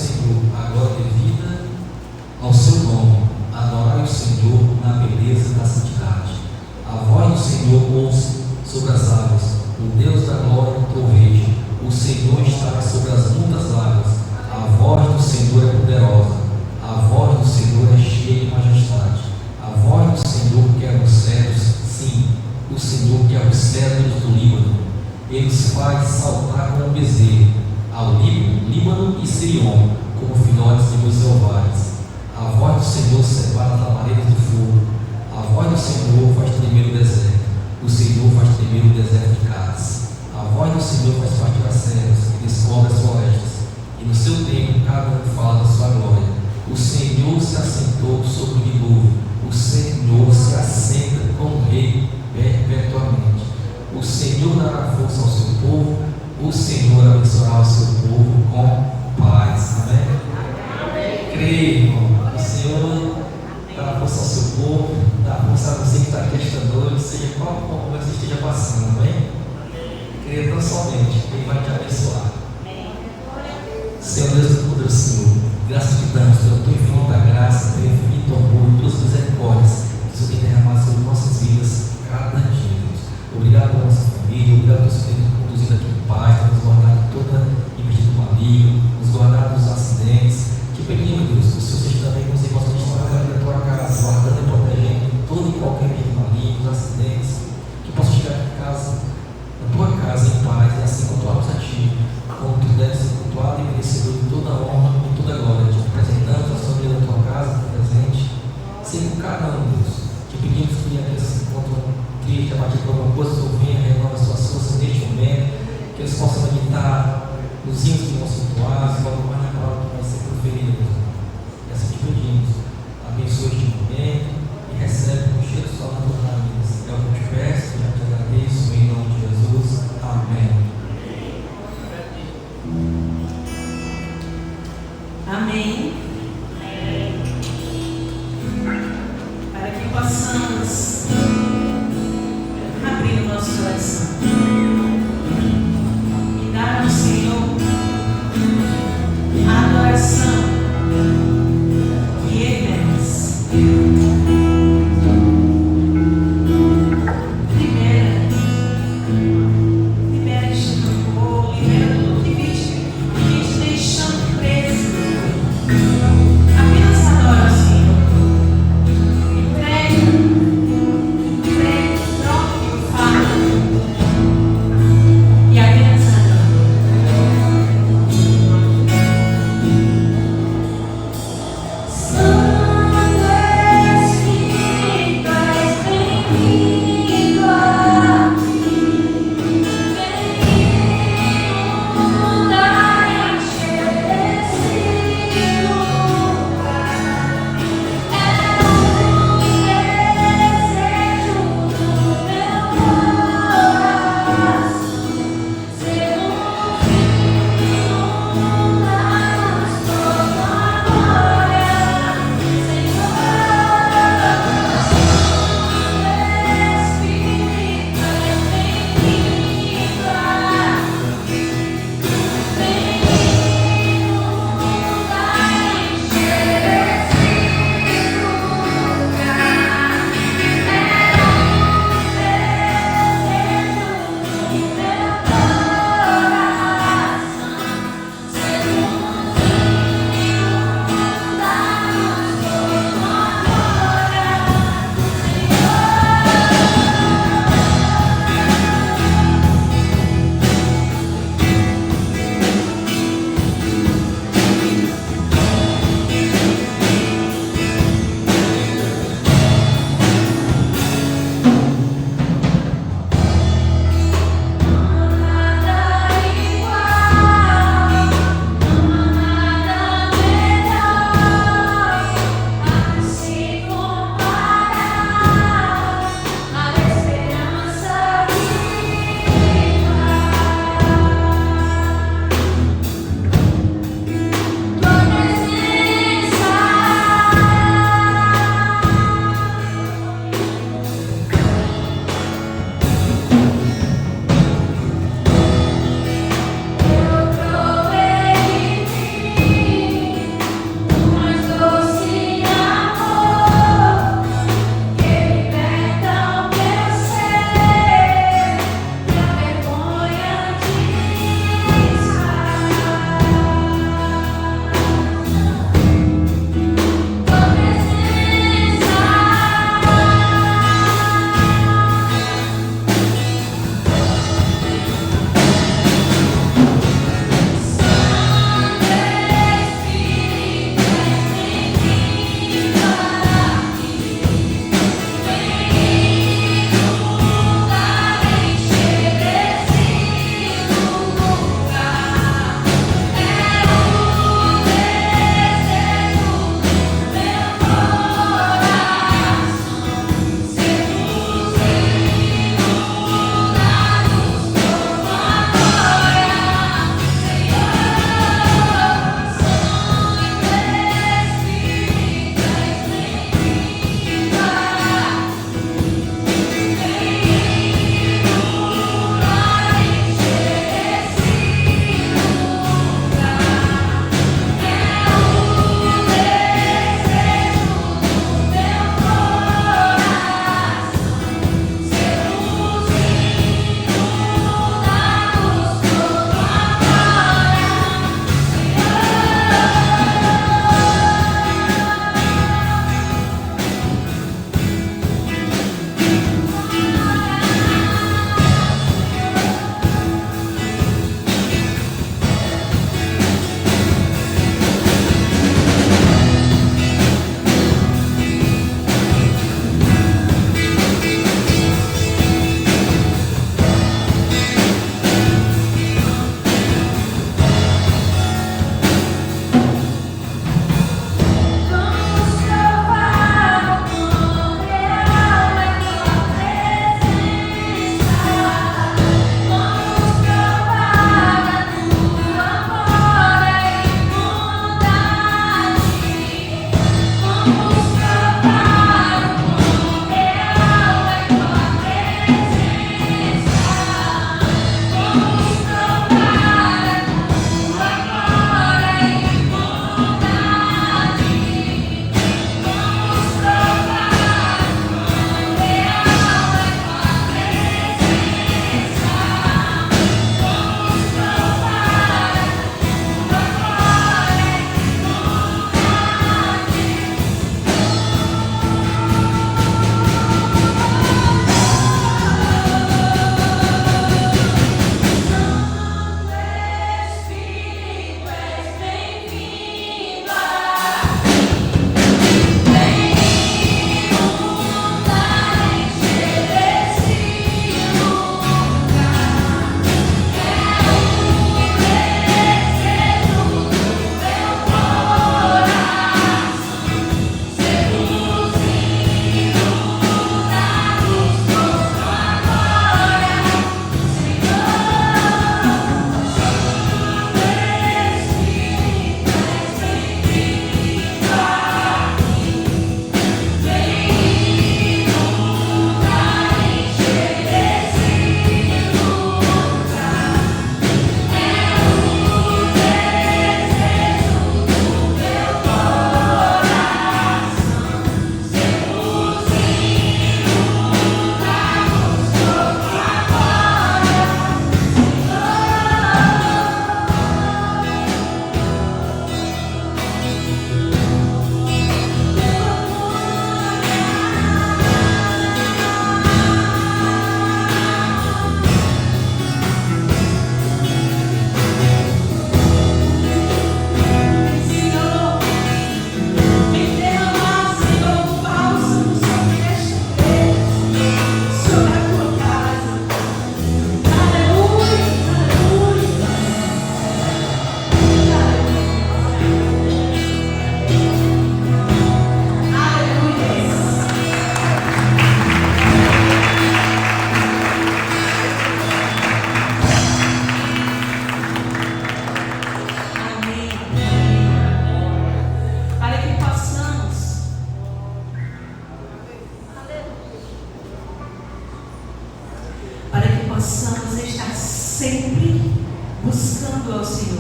Senhor a glória devida ao seu nome. Adorai o Senhor na beleza da santidade. A voz do Senhor ouça sobre as águas. O Deus da glória troveja. O Senhor está sobre as muitas águas. A voz do Senhor é poderosa. A voz do Senhor é cheia de majestade. A voz do Senhor quebra os cedros. Sim, o Senhor quebra os cedros do Líbano. Ele os faz saltar como um bezerro. Ao Líbano e Sirion, como filhotes de meus selvagens. A voz do Senhor separa as labaredas do fogo. A voz do Senhor faz tremer o deserto. O Senhor faz tremer o deserto de Cádiz. A voz do Senhor faz partir as serras e descobre as florestas. E no seu tempo cada um fala da sua glória. O Senhor se assentou sobre o dilúvio. O Senhor se assenta como rei perpetuamente. O Senhor dará força ao seu povo. O Senhor abençoará o seu povo com paz. Amém? Creio, irmão. O Senhor dará força ao seu povo. Dá força a você que está aqui esta noite, seja qual como você esteja passando. Amém? Creio tão somente. Ele vai te abençoar. Senhor Deus do poderoso Senhor, graças te damos pela tua infinita graça, teu infinito amor e tuas misericórdias que o Senhor tem derramado sobre nossas vidas cada dia, Deus. Obrigado pela nossa família, obrigado por Senhor ter conduzido aqui em paz, ter nos guardado de toda investida do maligno, nos guardado dos acidentes. Que pedimos, Deus, que o Senhor seja também com os irmãos que estão na tua casa, guardando e protegendo todo e qualquer investida maligno, dos acidentes, que possam chegar em casa, na tua casa em paz, e assim cultuarmos a ti, como tu deves ser cultuado e merecedor de toda a honra e toda a glória. Te apresentamos a família da tua casa, presente, sempre com cada um, Deus. Te pedimos que aqueles que se encontram tristes, abatidos por alguma coisa, que venha, renova as suas forças neste momento, que eles possam meditar nos hinos que vão ser cultuados, e logo mais na palavra que vai ser proferida, Deus. E assim te pedimos, abençoa este momento e recebe com cheiro só na tua vida. É o que eu te peço, já te agradeço, em nome de Jesus. Amém. Amém. Para que possamos abrir o nosso coração e dar ao Senhor a adoração que Ele merece. Libera este louvor, libera tudo que vem te deixando preso.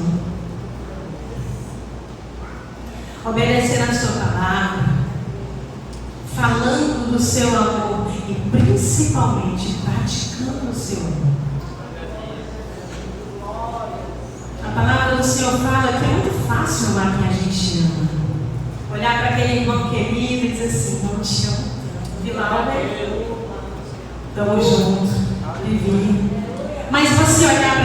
Senhor. Obedecer a sua palavra, falando do seu amor e principalmente praticando o seu amor. A palavra do Senhor fala que é muito fácil amar quem a gente ama. Olhar para aquele irmão querido e dizer assim: não te amo. Vilalber, estamos juntos, vivi. Mas você olhar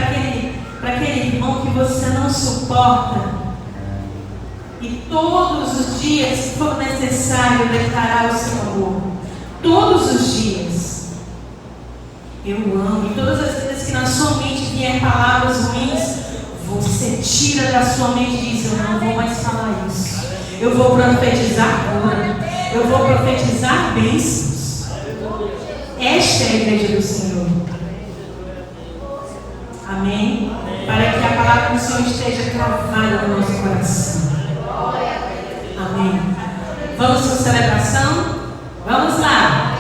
para aquele irmão que você não suporta e todos os dias, se for necessário, declarar o seu amor. Todos os dias. Eu amo. E todas as vezes que na sua mente vier palavras ruins, você tira da sua mente e diz: eu não vou mais falar isso. Eu vou profetizar cura. Eu vou profetizar bênçãos. Esta é a igreja do Senhor. Amém? Para que a palavra do Senhor esteja cravada no nosso coração. Amém. Vamos para a celebração? Vamos lá.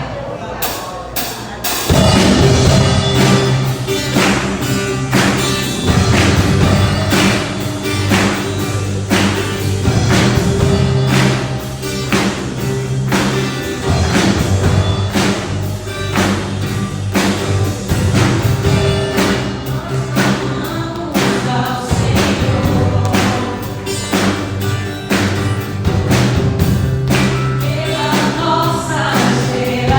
Nossa geração.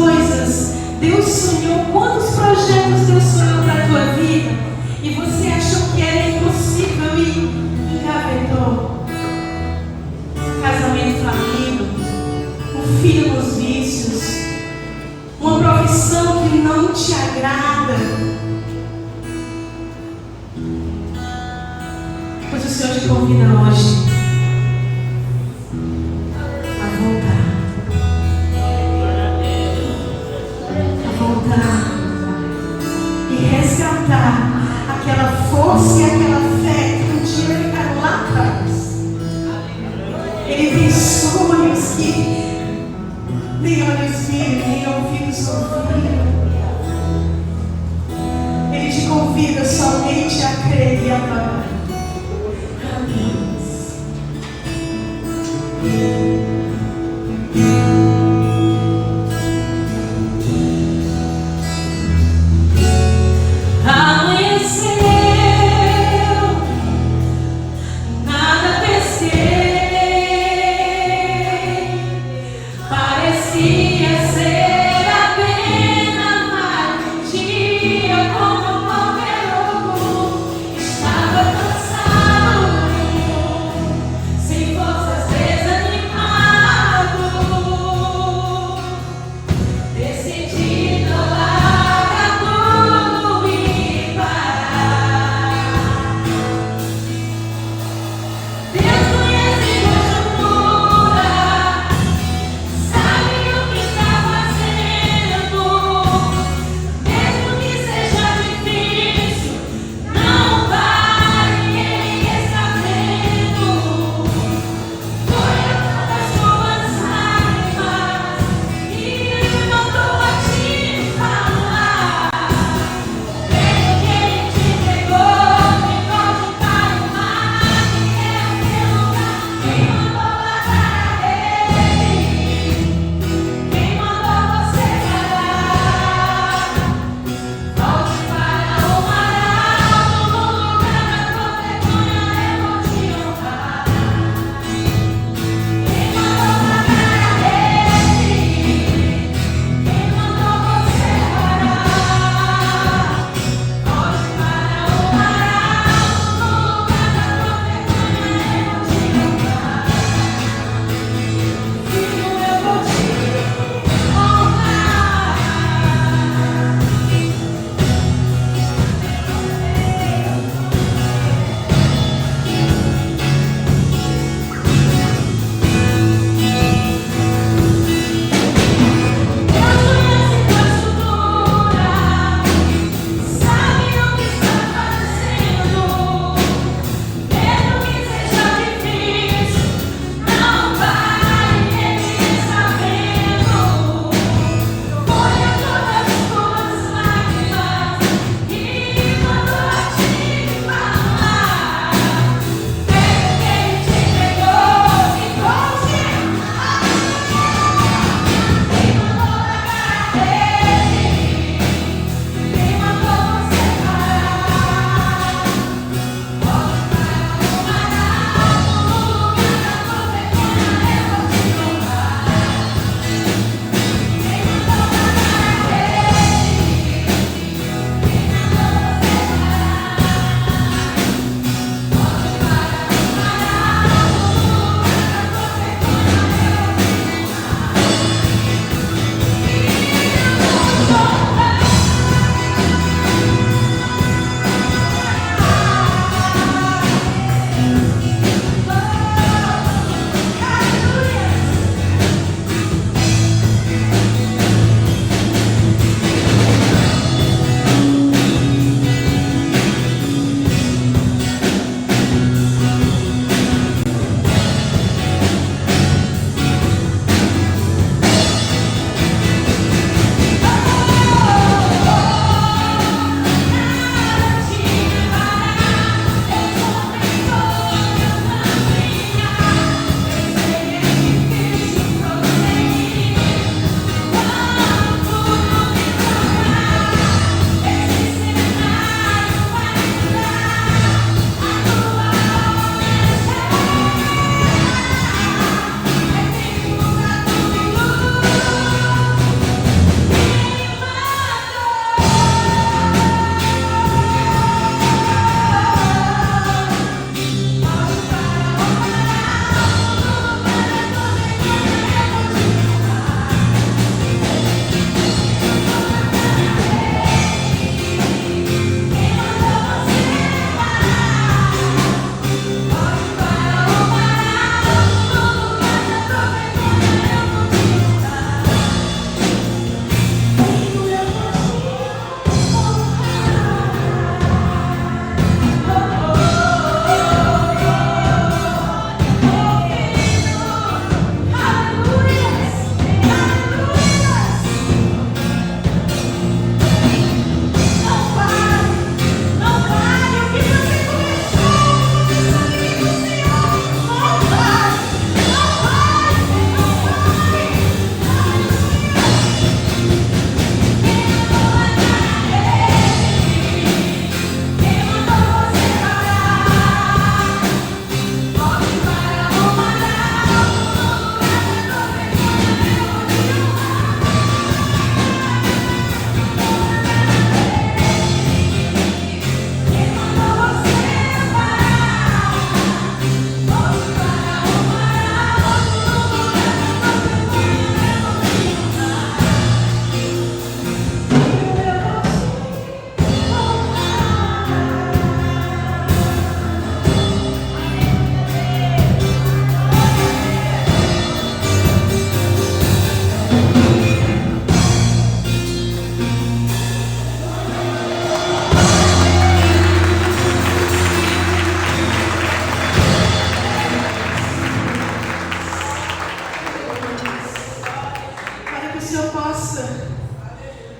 coisas Deus sonhou, quantos projetos Deus sonhou para a tua vida e você achou que era impossível e engavetou. Casamento falido, um filho nos vícios, uma profissão que não te agrada. Pois o Senhor te convida hoje a voltar e resgatar aquela força e aquela fé que um dia ficaram lá atrás. Ele tem sonhos que nem olhos viram, nem ouvidos ouviram. Ele te convida somente a crer e adorar. Amanheceu, nada pesquei.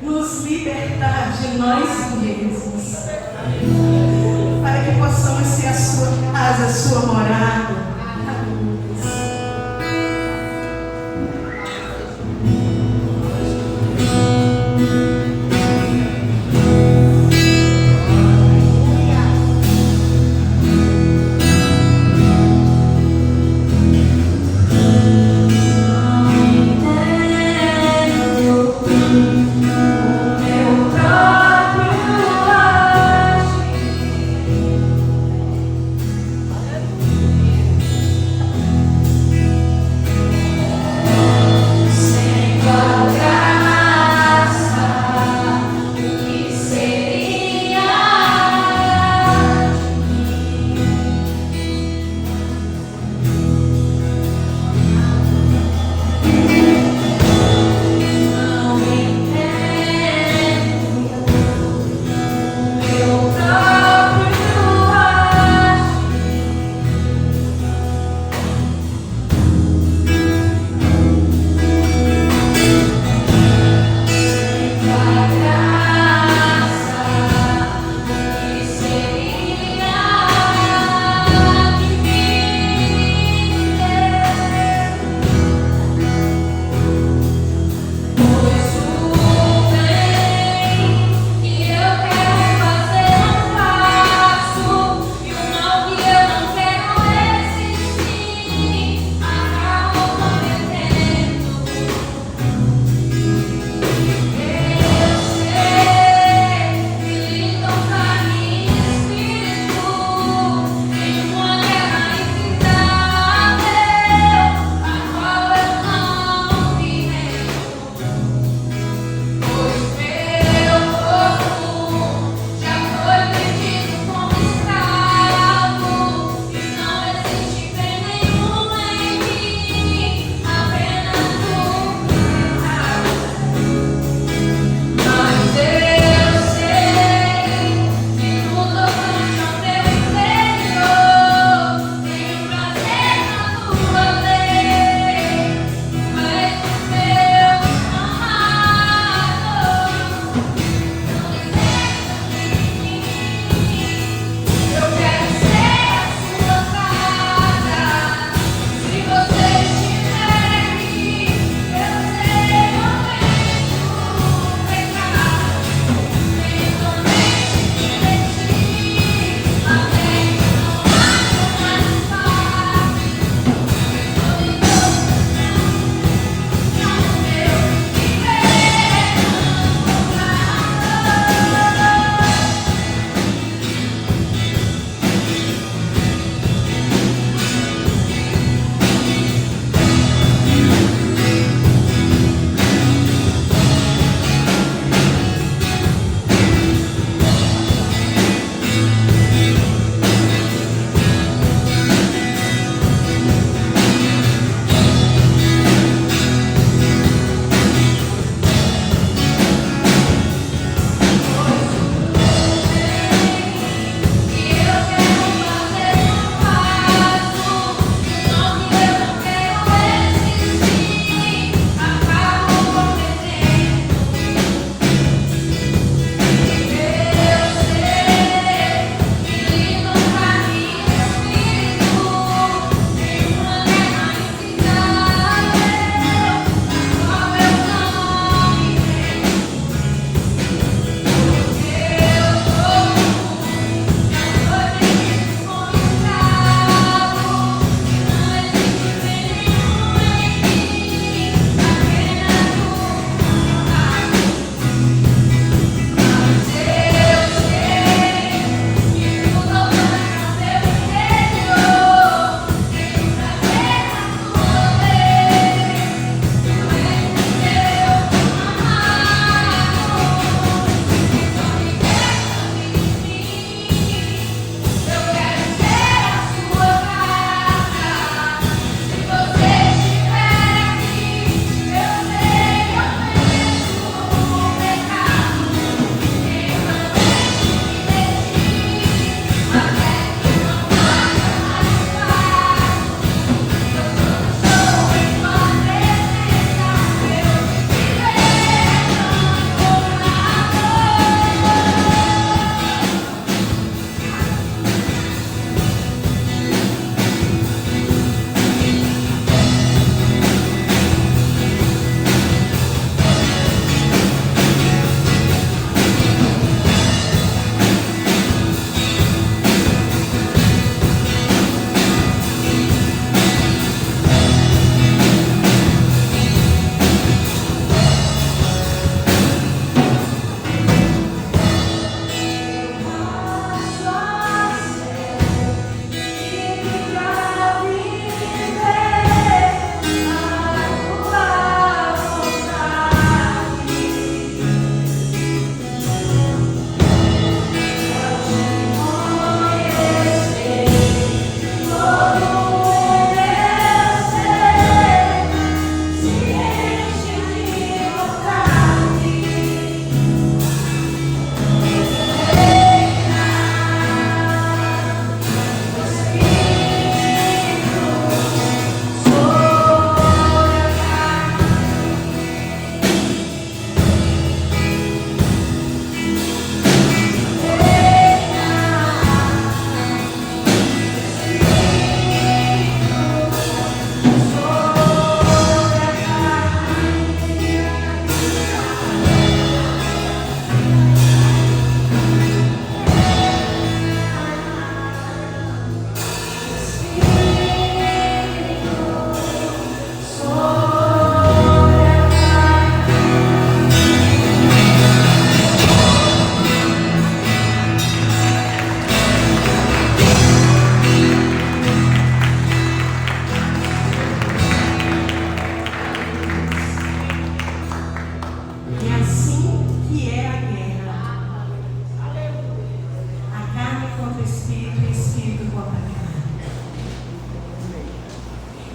nos libertar de nós mesmos, para que possamos ser a sua casa, a sua morada.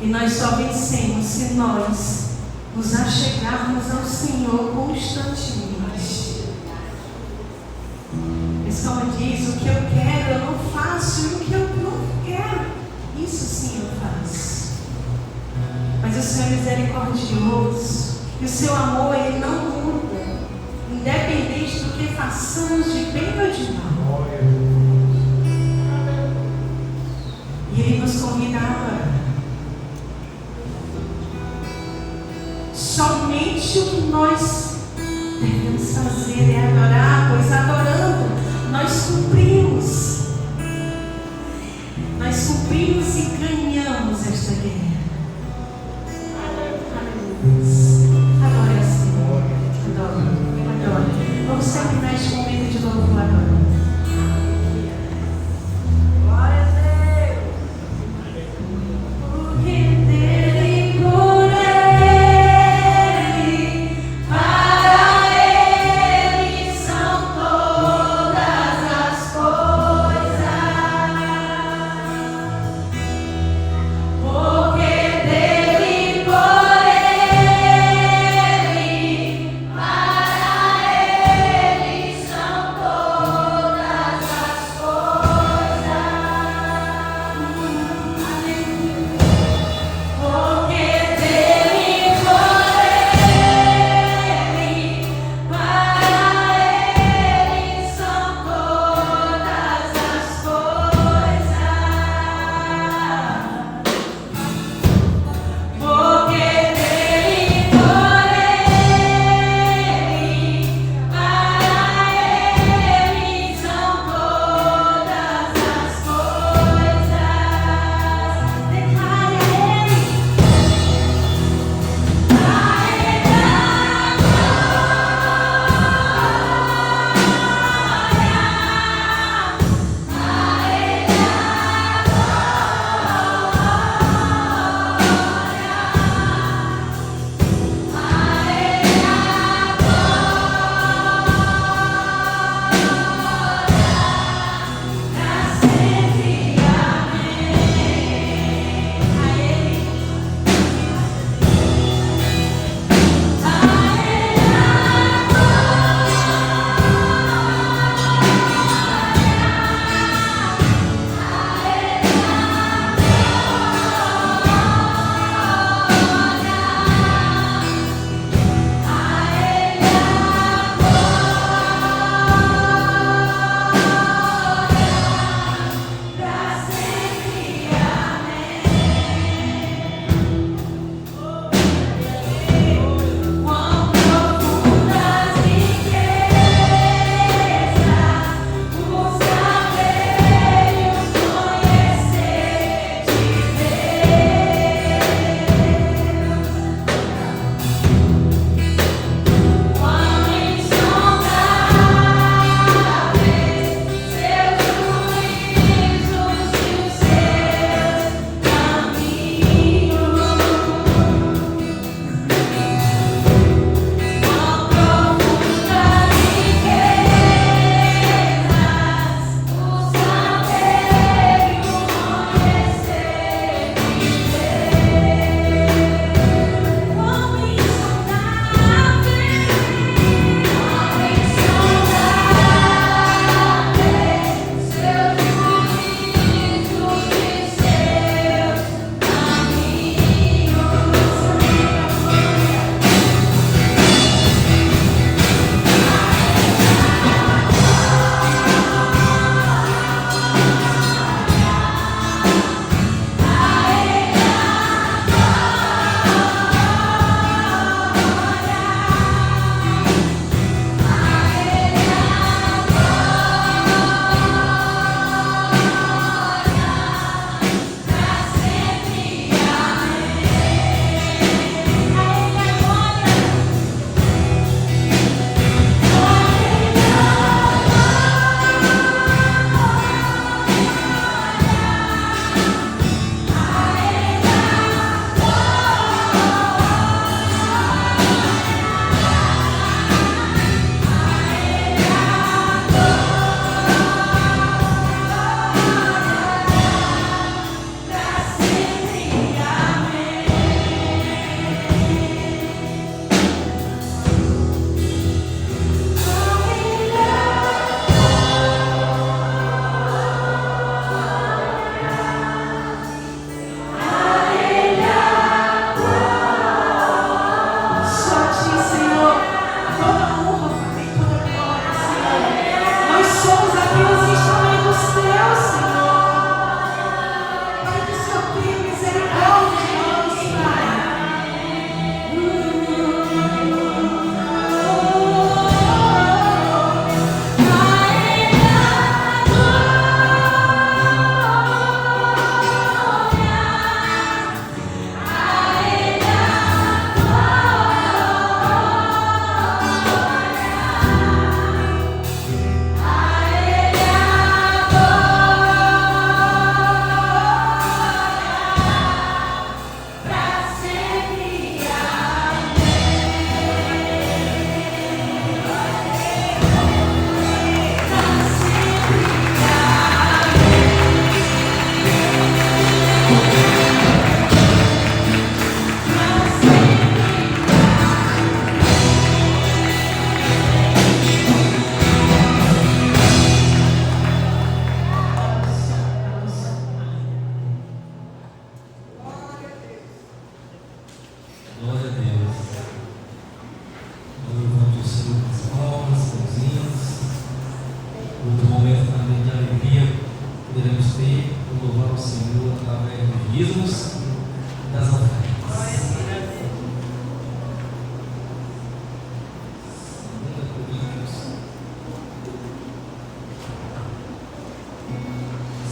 E nós só vencemos se nós nos achegarmos ao Senhor constantemente. Mas como diz, o que eu quero eu não faço, e o que eu não quero, isso sim eu faço. Mas o Senhor é misericordioso, e o seu amor ele não muda, independente do que façamos de bem ou de mal. E Ele nos convida a adorar. Somente o que nós devemos fazer é adorar, pois adorando nós cumprimos. Nós cumprimos e ganhamos esta guerra. Adore a Senhor. Adore. Vamos terminar este momento de louvor agora. São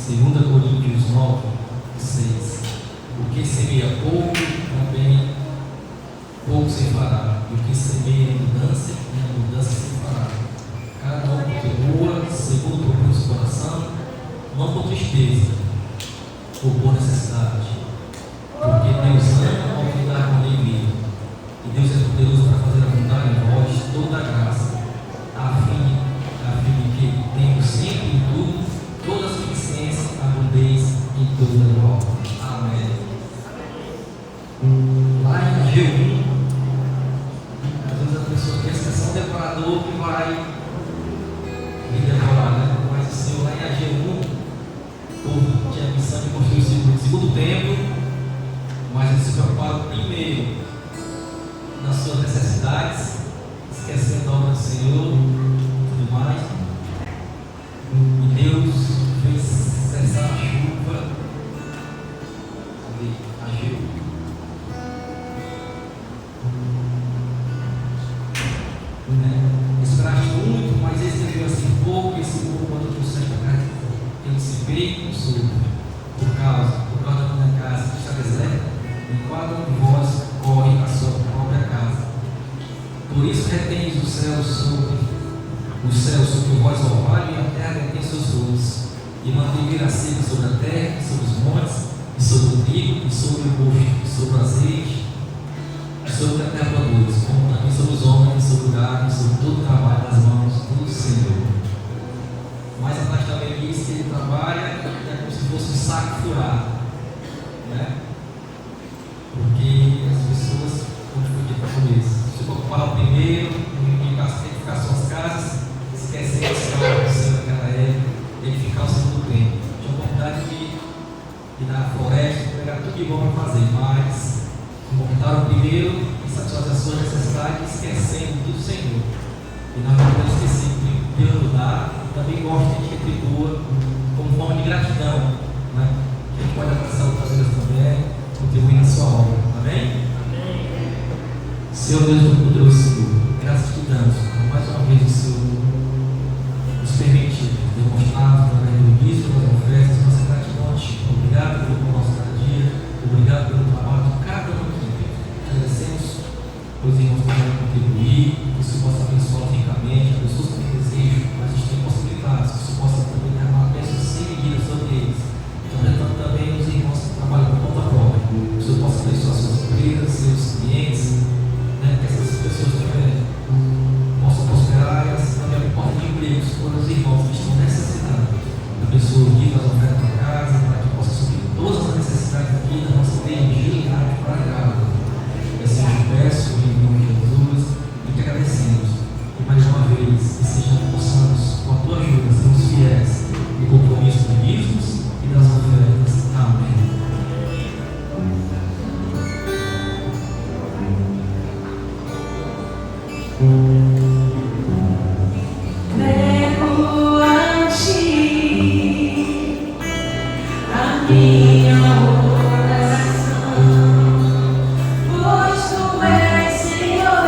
2 Coríntios 9, 6. O que semeia pouco, também pouco se fará. E o que semeia em abundância se fará. Cada um contribua segundo o propósito do seu coração, não com tristeza, ou por necessidade. Porque Deus ama ao que dá harmonia. E Deus é poderoso para fazer abundar em vós toda a graça, a fim de que, tendo sempre em tudo, toda a suficiência, abundez em toda a obra. Amém. Lá em G1, às vezes a pessoa pensa que é só um decorador que vai me decorar, né? Mas o Senhor, lá em AG1, o povo tinha a missão de construir o segundo templo, mas eles se preocuparam primeiro nas suas necessidades, esquecendo a obra do Senhor e tudo mais. E Deus fez cessar a chuva. Ali, agiu. Esperaste muito, mas esse viu assim pouco. Esse povo, quando trouxe para cá, eu dissipei com sopro, por causa da minha casa que está deserta, enquanto de vós corre a sua própria casa. Por isso reteis os céus sobre vós orvalho, e a terra retém seus frutos, e mantém vir a seca sobre a terra, e sobre os montes, e sobre o trigo, e sobre o mosto, e sobre o azeite, e sobre o que a terra produz, como também sobre os homens, e sobre o gado, e sobre todo o trabalho das mãos do Senhor. Mas atrás também diz que ele trabalha, é como se fosse um saco furado, né? Porque as pessoas, como foi dito no começo, se preocuparam primeiro em edificar suas casas, esquecendo de estar no céu naquela época, edificar o segundo tempo. Tinha a oportunidade de ir na floresta, pegar tudo de bom para fazer, mas se importaram primeiro em satisfazer as suas necessidades, esquecendo do Senhor. E nós não podemos esquecer que, em primeiro lugar, também gosta de retribua como forma de gratidão, né? Que a gente pode abraçar outras vezes também, contribuir na sua obra. Amém? Amém. Senhor Deus do poderoso Senhor, graças te damos, mais uma vez o Senhor nos permitir demonstrar através do dízimo, das ofertas, nossa gratidão a ti. Obrigado pelo nosso cada dia, obrigado pelo trabalho de cada um aqui. Agradecemos pelos irmãos que vão contribuir, que o Senhor possa abençoar ricamente, as pessoas que têm desejo, mas a gente tem possibilidades, que o Senhor possa também derramar bênçãos sem medida sobre eles. Então, também os irmãos que trabalham por conta própria, que o Senhor possa abençoar suas empresas, seus clientes, né, que essas pessoas também possam prosperar e assim também a porta de empregos para os irmãos que estão necessitando. Abençoa o dia das ofertas para casa, para que possa suprir todas as necessidades aqui da nossa energia e arte para casa. E assim eu peço em nome de Jesus e te agradecemos. E mais uma vez, que sejamos possamos, com a tua ajuda, sermos fiéis no compromisso dos dízimos e das ofertas. Amém. Levo a ti a minha oração, pois tu és Senhor,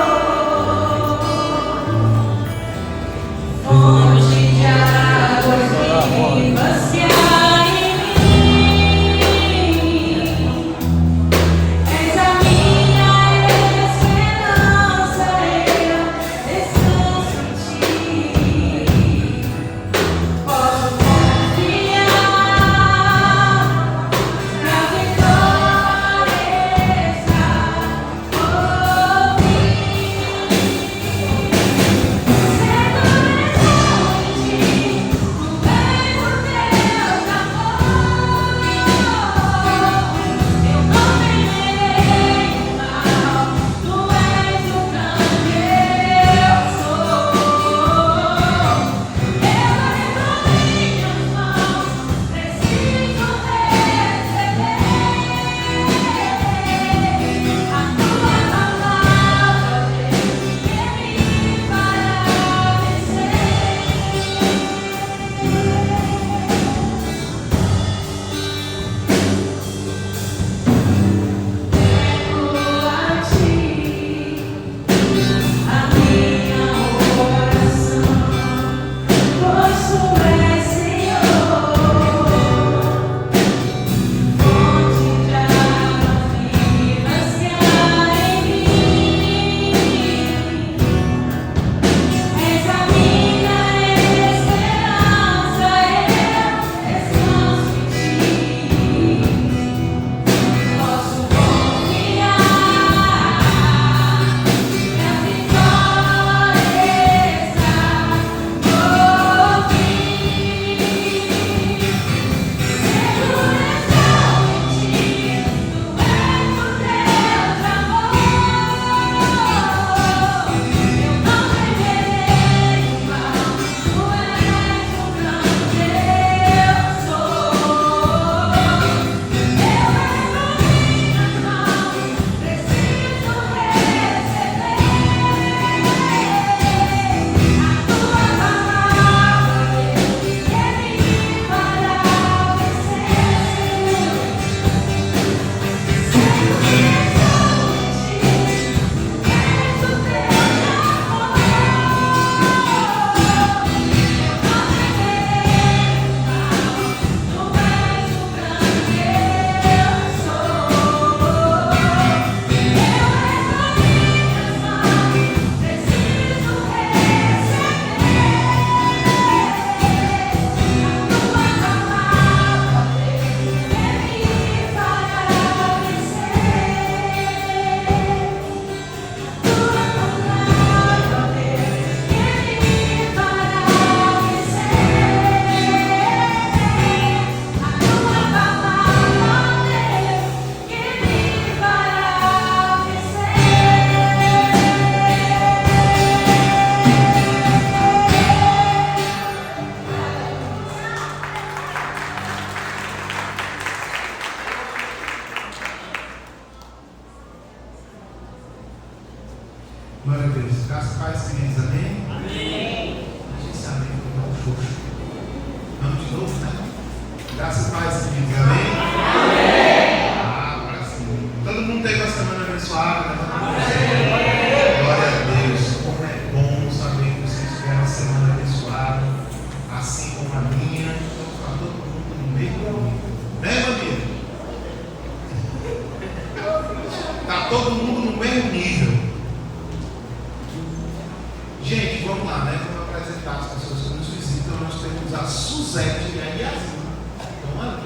vamos lá, né? Vamos apresentar as pessoas que nos visitam. Nós temos a Suzete e a Yasmin. Estão ali.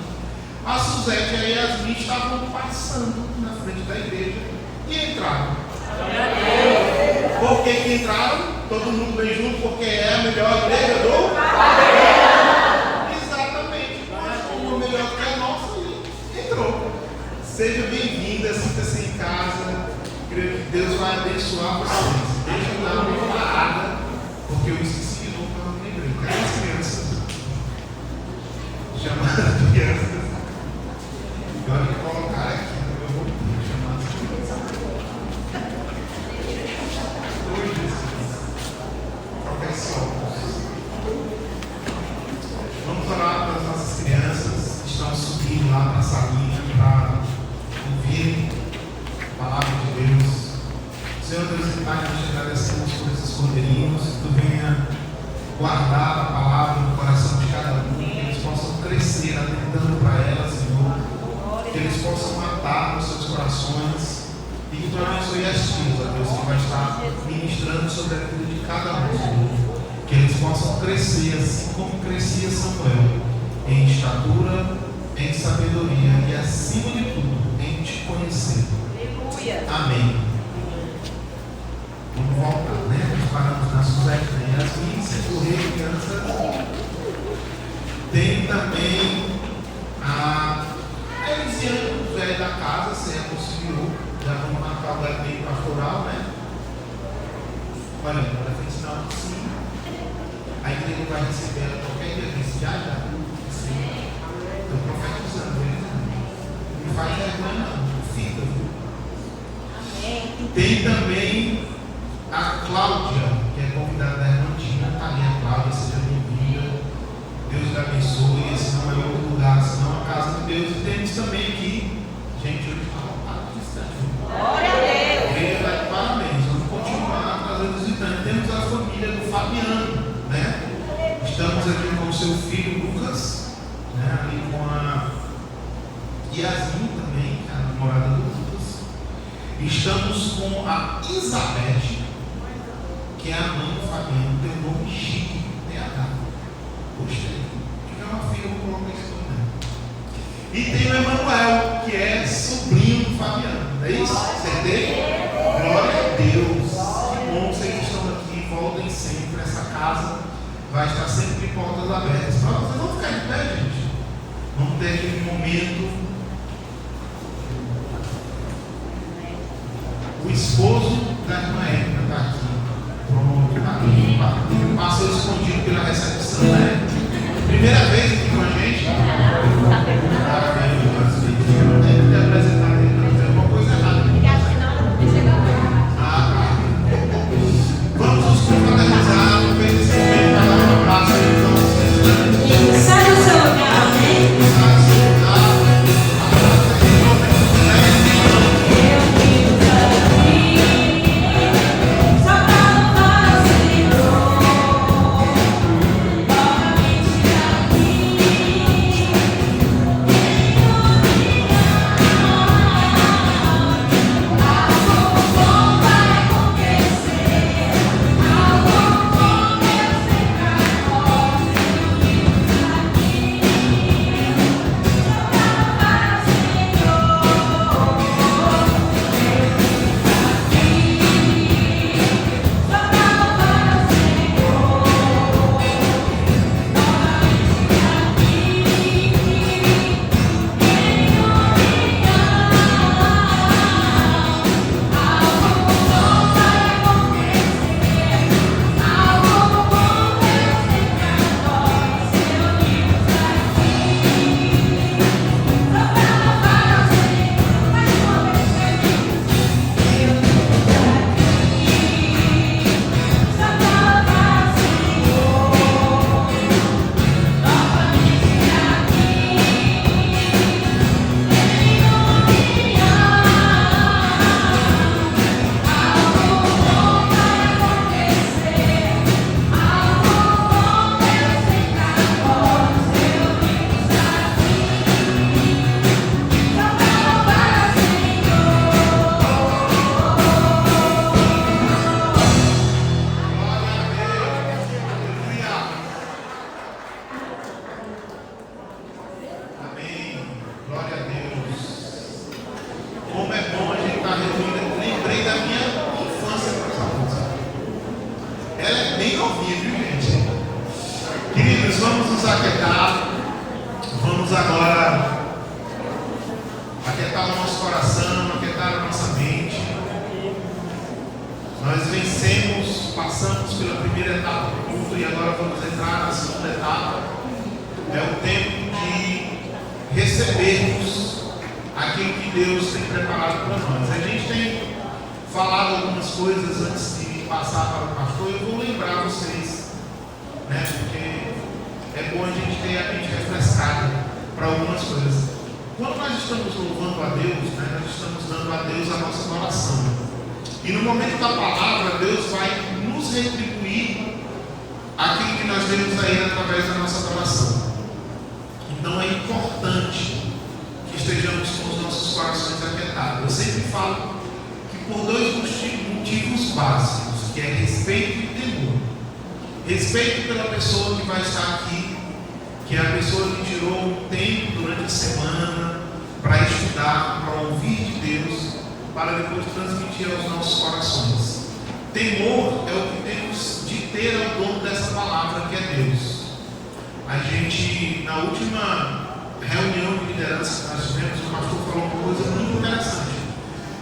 A Suzete e a Yasmin estavam passando na frente da igreja e entraram. Por que entraram? Todo mundo bem junto, porque é a melhor igreja do Exatamente. Uma melhor que a nossa e entrou. Seja bem-vinda, sinta-se em casa. Creio que Deus vai abençoar vocês. Deixa eu dar uma parada, porque eu esqueci de novo para não lembrei. Cadê as crianças? Chamar as crianças. Agora que colocar aqui, eu vou chamar as crianças. Professores. Vamos orar para as nossas crianças que estão subindo lá para a salinha para ouvir a palavra de Deus. Senhor Deus e Pai, nós te agradecemos por esses cordeirinhos, que tu venha guardar a palavra no coração de cada um, que eles possam crescer atentando para ela, Senhor, que eles possam matar nos seus corações e que tu abençoe as tias, ó Deus, que vai estar ministrando sobre a vida de cada um, Senhor, que eles possam crescer assim como crescia Samuel, em estatura, em sabedoria e acima de tudo, em te conhecer. Amém. Vamos voltar, né? Nós paramos na Suzete, né? Yasmin, se correr, criança. Tem também a Elisiane, velho da casa, se é possível. Já vamos marcar o gabinete pastoral, né? Olha, ela fez sinal de sim. A igreja vai receber ela qualquer dia desse, já. Sim. Estou profetizando, ele não faz vergonha, não. Fica, viu? Amém. Tem também a Cláudia, que é convidada da irmã Tina. Está ali a Cláudia, seja bem-vinda. Deus lhe abençoe. Esse não é outro lugar, senão a casa de Deus. E temos também aqui, gente, hoje está lotado de distante. Glória a Deus! Igreja está de parabéns. Vamos continuar trazendo visitantes. Temos a família do Fabiano, né? Estamos aqui com o seu filho Lucas, né? Ali com a Yasmin também, que é a namorada do Lucas. Estamos com a Isabete, que é a mãe do Fabiano, tem um nome chique, TH. Gostei. Se tiver uma filha, eu vou colocar isso também. E tem o Emanuel, que é sobrinho do Fabiano. É isso? Você tem? Glória a Deus. Que bom que vocês estão aqui, voltem sempre. Essa casa vai estar sempre de portas abertas. Para vocês não ficarem de pé, gente. Vamos ter aquele momento. O esposo da irmã Érica está aqui. Pronto, está aqui. Passou escondido pela recepção, né? Primeira vez aqui com a gente. Deve ter apresentado ele, não tem alguma coisa errada. Vamos nos confraternizar, fez esse momento, dar um abraço aí, então. Sai do seu lugar, amém? Sai do seu lugar. Eu Queridos, vamos nos aquietar. Vamos agora aquietar o nosso coração, aquietar a nossa mente. Nós vencemos, passamos pela primeira etapa do culto e agora vamos entrar na segunda etapa. É o tempo de recebermos aquilo que Deus tem preparado para nós. A gente tem falado algumas coisas antes de passar para o pastor. Eu vou lembrar vocês, né? Porque é bom a gente ter a mente refrescada para algumas coisas. Quando nós estamos louvando a Deus, né, nós estamos dando a Deus a nossa adoração. E no momento da palavra, Deus vai nos retribuir aquilo que nós temos a Ele através da nossa adoração. Então é importante que estejamos com os nossos corações aquietados. Eu sempre falo que por dois motivos básicos, que é respeito e temor. Respeito pela pessoa que vai estar aqui, que é a pessoa que tirou um tempo durante a semana para estudar, para ouvir de Deus, para depois transmitir aos nossos corações. Temor é o que temos de ter ao dono dessa palavra, que é Deus. A gente, na última reunião de liderança que nós tivemos, o pastor falou uma coisa muito interessante.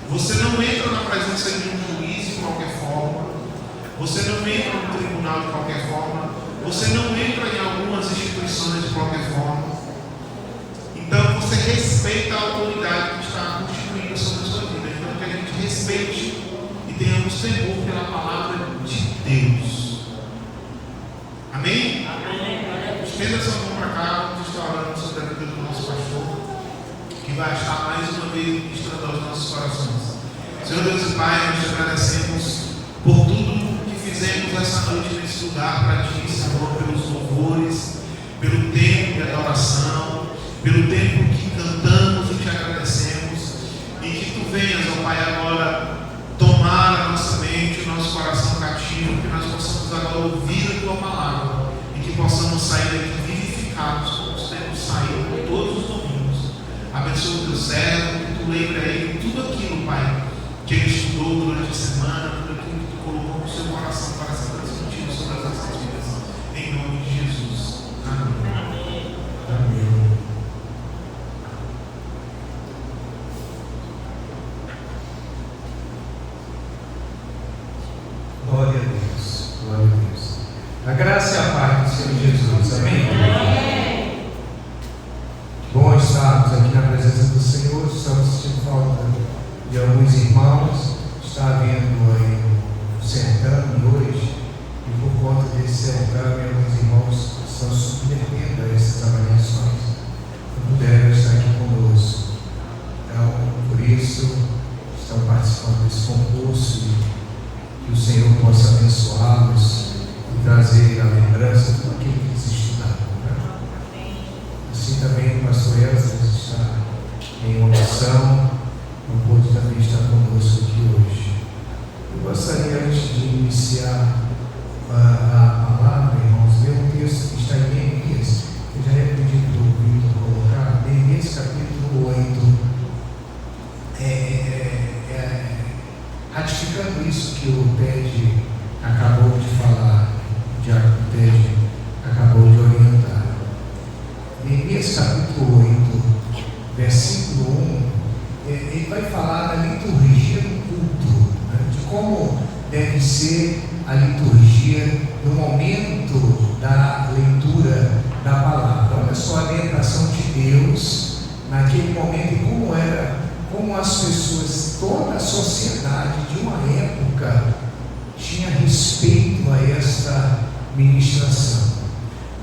Você não entra na presença de um juiz de qualquer forma, você não entra no tribunal de qualquer forma, você não entra em algumas instituições de qualquer forma. Então você respeita a autoridade que está constituída sobre a sua vida. Então que a gente respeite e tenhamos temor pela palavra de Deus. Amém? Estenda sua mão para cá, vamos estar orando sobre a vida do nosso pastor, que vai estar mais uma vez ministrando aos nossos corações. Senhor Deus e Pai, nós te agradecemos por tudo que fizemos essa noite nesse lugar para Ti, Senhor, pelos louvores, pelo tempo de adoração, pelo tempo que cantamos e Te agradecemos, e que Tu venhas, ó Pai, agora tomar a nossa mente, o nosso coração cativo, que nós possamos agora ouvir a Tua palavra e que possamos sair daqui vivificados, como temos saído todos os domingos. Abençoa o Teu servo, que Tu lembre a ele tudo aquilo, Pai, que ele estudou durante a semana, tudo aquilo que Tu colocou no seu coração para ser transmitido sobre as nossas vidas. Em nome de Jesus. Amém. Amém. Glória a Deus, glória a Deus. A graça e a paz do Senhor Jesus, amém? Amém. Bom estarmos aqui na presença do Senhor. Estamos sentindo falta de alguns irmãos. Está havendo aí um certame hoje, e por conta desse certame, alguns irmãos estão submetendo a essas avaliações. Não puderam estar aqui conosco. Então, por isso, estão participando desse concurso. Que o Senhor possa abençoá-los e trazer a lembrança de tudo aquilo que eles estudaram. Né? Assim também o pastor Elza está em uma missão, não pôde também estar conosco aqui hoje. Eu gostaria, antes de iniciar a palavra, irmãos, ler um texto que está em Neemias. Eu já ia pedir para o Vitor colocar, Neemias capítulo 8. Ratificando isso que o Ted acabou de falar, o Ted acabou de orientar. Neemias capítulo 8, versículo 1, ele vai falar da liturgia do culto, né, de como deve ser a liturgia no momento da leitura da palavra. Olha só a orientação de Deus naquele momento e como as pessoas, toda a sociedade de uma época tinha respeito a esta ministração.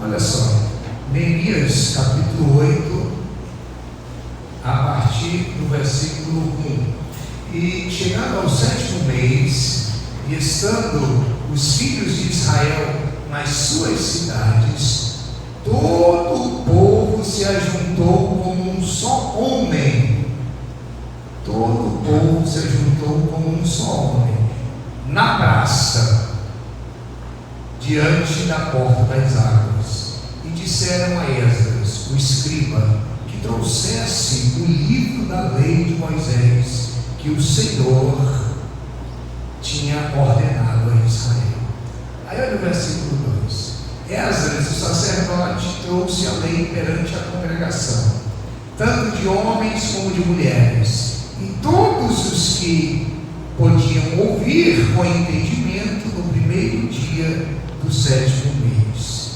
Olha só, Neemias capítulo 8, a partir do versículo 1. E chegando ao 7º mês, e estando os filhos de Israel nas suas cidades, todo o povo se ajuntou como um só homem. Todo o povo se ajuntou como um só homem, na praça, diante da porta das águas, e disseram a Esdras, o escriba, que trouxesse o livro da lei de Moisés, que o Senhor tinha ordenado a Israel. Aí olha o versículo 2. Esdras, o sacerdote, sacerdote trouxe a lei perante a congregação, tanto de homens como de mulheres, e todos os que podiam ouvir com entendimento no primeiro dia do 7º mês.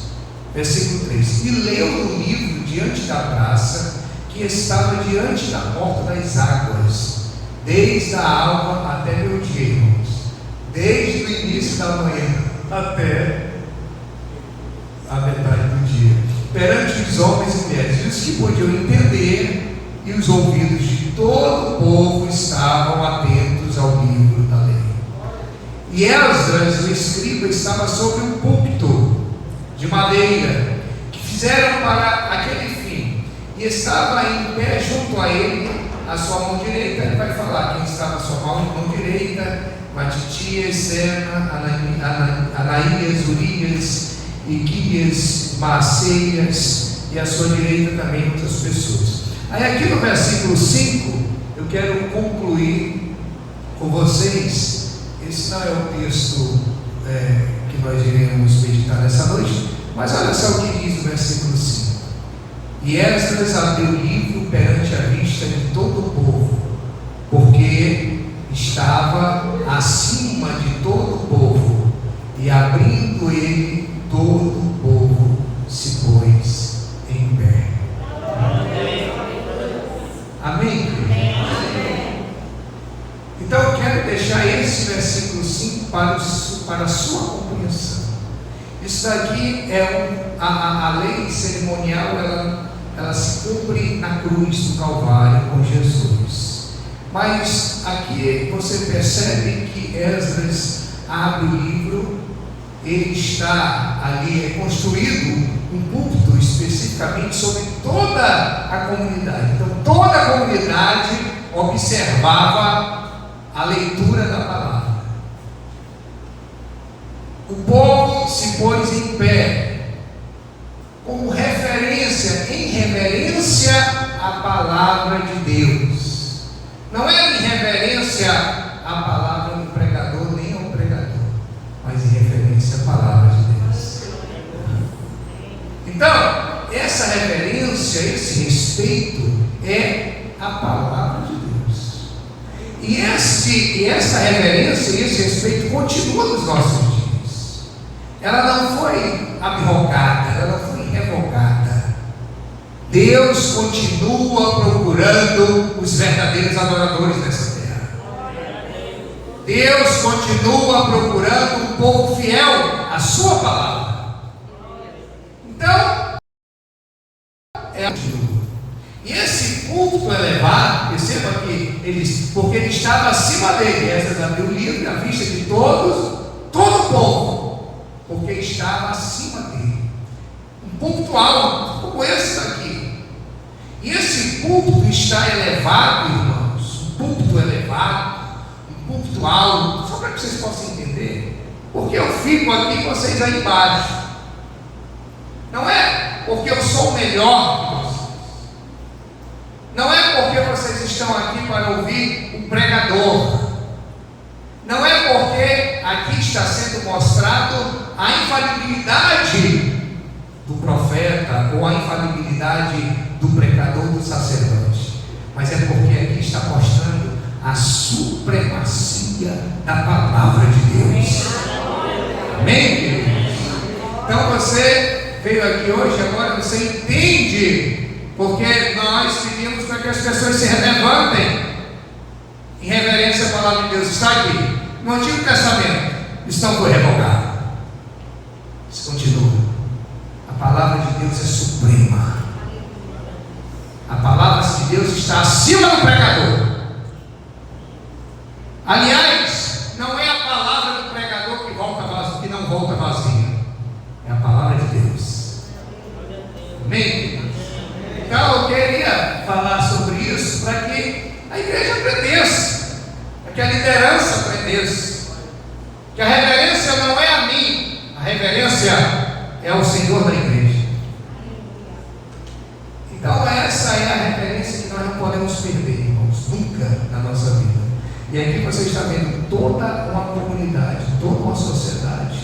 Versículo 3: E leu no livro diante da praça, que estava diante da porta das águas, desde a alva até meio-dia, irmãos, desde o início da manhã até a metade do dia, perante os homens e mulheres, os que podiam entender, e os ouvidos de todo o povo estavam atentos ao livro da lei. E Esdras, o escriba, estava sobre um púlpito de madeira, que fizeram para aquele fim, e estava em pé junto a ele, a sua mão direita. Ele vai falar quem estava à sua mão direita: Matitias, Sena, Anaías, Urias, Iquias, Maaceias, e à sua direita também outras pessoas. Aí aqui no versículo 5, eu quero concluir com vocês. Esse não é o texto que nós iremos meditar nessa noite, mas olha só o que diz o versículo 5: E Esdras abriu o livro perante a vista de todo o povo, porque estava acima de todo o povo, e abrindo ele, todo o povo se pôs em pé. Amém? Então eu quero deixar esse versículo 5 para a sua compreensão. Isso daqui é a lei cerimonial, ela se cumpre na cruz do Calvário com Jesus. Mas aqui você percebe que Esdras abre o livro, ele está ali, é construído um púlpito especificamente sobre toda a comunidade. Então toda a comunidade observava a leitura da palavra. O povo se pôs em pé, como referência, em reverência à palavra de Deus. Não é em reverência à palavra do pregador, nem ao pregador, mas em referência à palavra de Deus. Então, essa reverência, esse respeito é a palavra de Deus. E essa reverência e esse respeito continua nos nossos dias. Ela não foi abrogada, ela não foi revogada. Deus continua procurando os verdadeiros adoradores dessa terra. Deus continua procurando um povo fiel à sua palavra. Então, e esse culto elevado, perceba que porque ele estava acima dele, essa abriu o livro à vista de todo o povo, porque estava acima dele. Um púlpito alto, como esse daqui. E esse púlpito está elevado, irmãos, um púlpito elevado, um púlpito alto, só para que vocês possam entender, porque eu fico aqui e vocês aí embaixo. Não é porque eu sou melhor que vocês. Não é porque vocês estão aqui para ouvir um pregador. Não é porque aqui está sendo mostrado a infalibilidade do profeta ou a infalibilidade do pregador, do sacerdote, mas é porque aqui está mostrando a supremacia da palavra de Deus. Amém, queridos? Então você veio aqui hoje, agora você entende porque nós pedimos para que as pessoas se levantem em reverência à palavra de Deus. Está aqui no Antigo Testamento, isso não foi revogado, isso continua. A palavra de Deus é suprema. A palavra de Deus está acima do pregador. Aliás, não é a palavra do pregador que não volta vazia, é a palavra de Deus. Amém? Então eu queria falar sobre isso para que a igreja aprendesse, para que a liderança aprendesse, que a reverência não é a mim, a reverência é ao Senhor da igreja. Então essa é a referência que nós não podemos perder, irmãos, nunca na nossa vida. E aqui você está vendo toda uma comunidade, toda uma sociedade,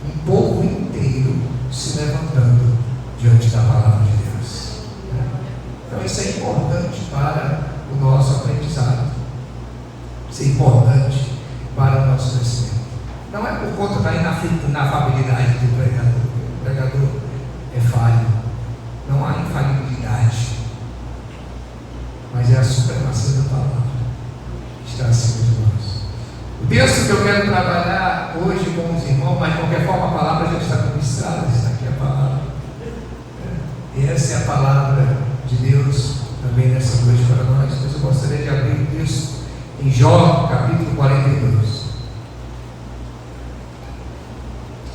um povo inteiro se levantando texto que eu quero trabalhar hoje com os irmãos, mas de qualquer forma a palavra já está ministrada, está aqui a palavra. Essa é a palavra de Deus também nessa noite para nós. Mas eu gostaria de abrir o texto em Jó, capítulo 42.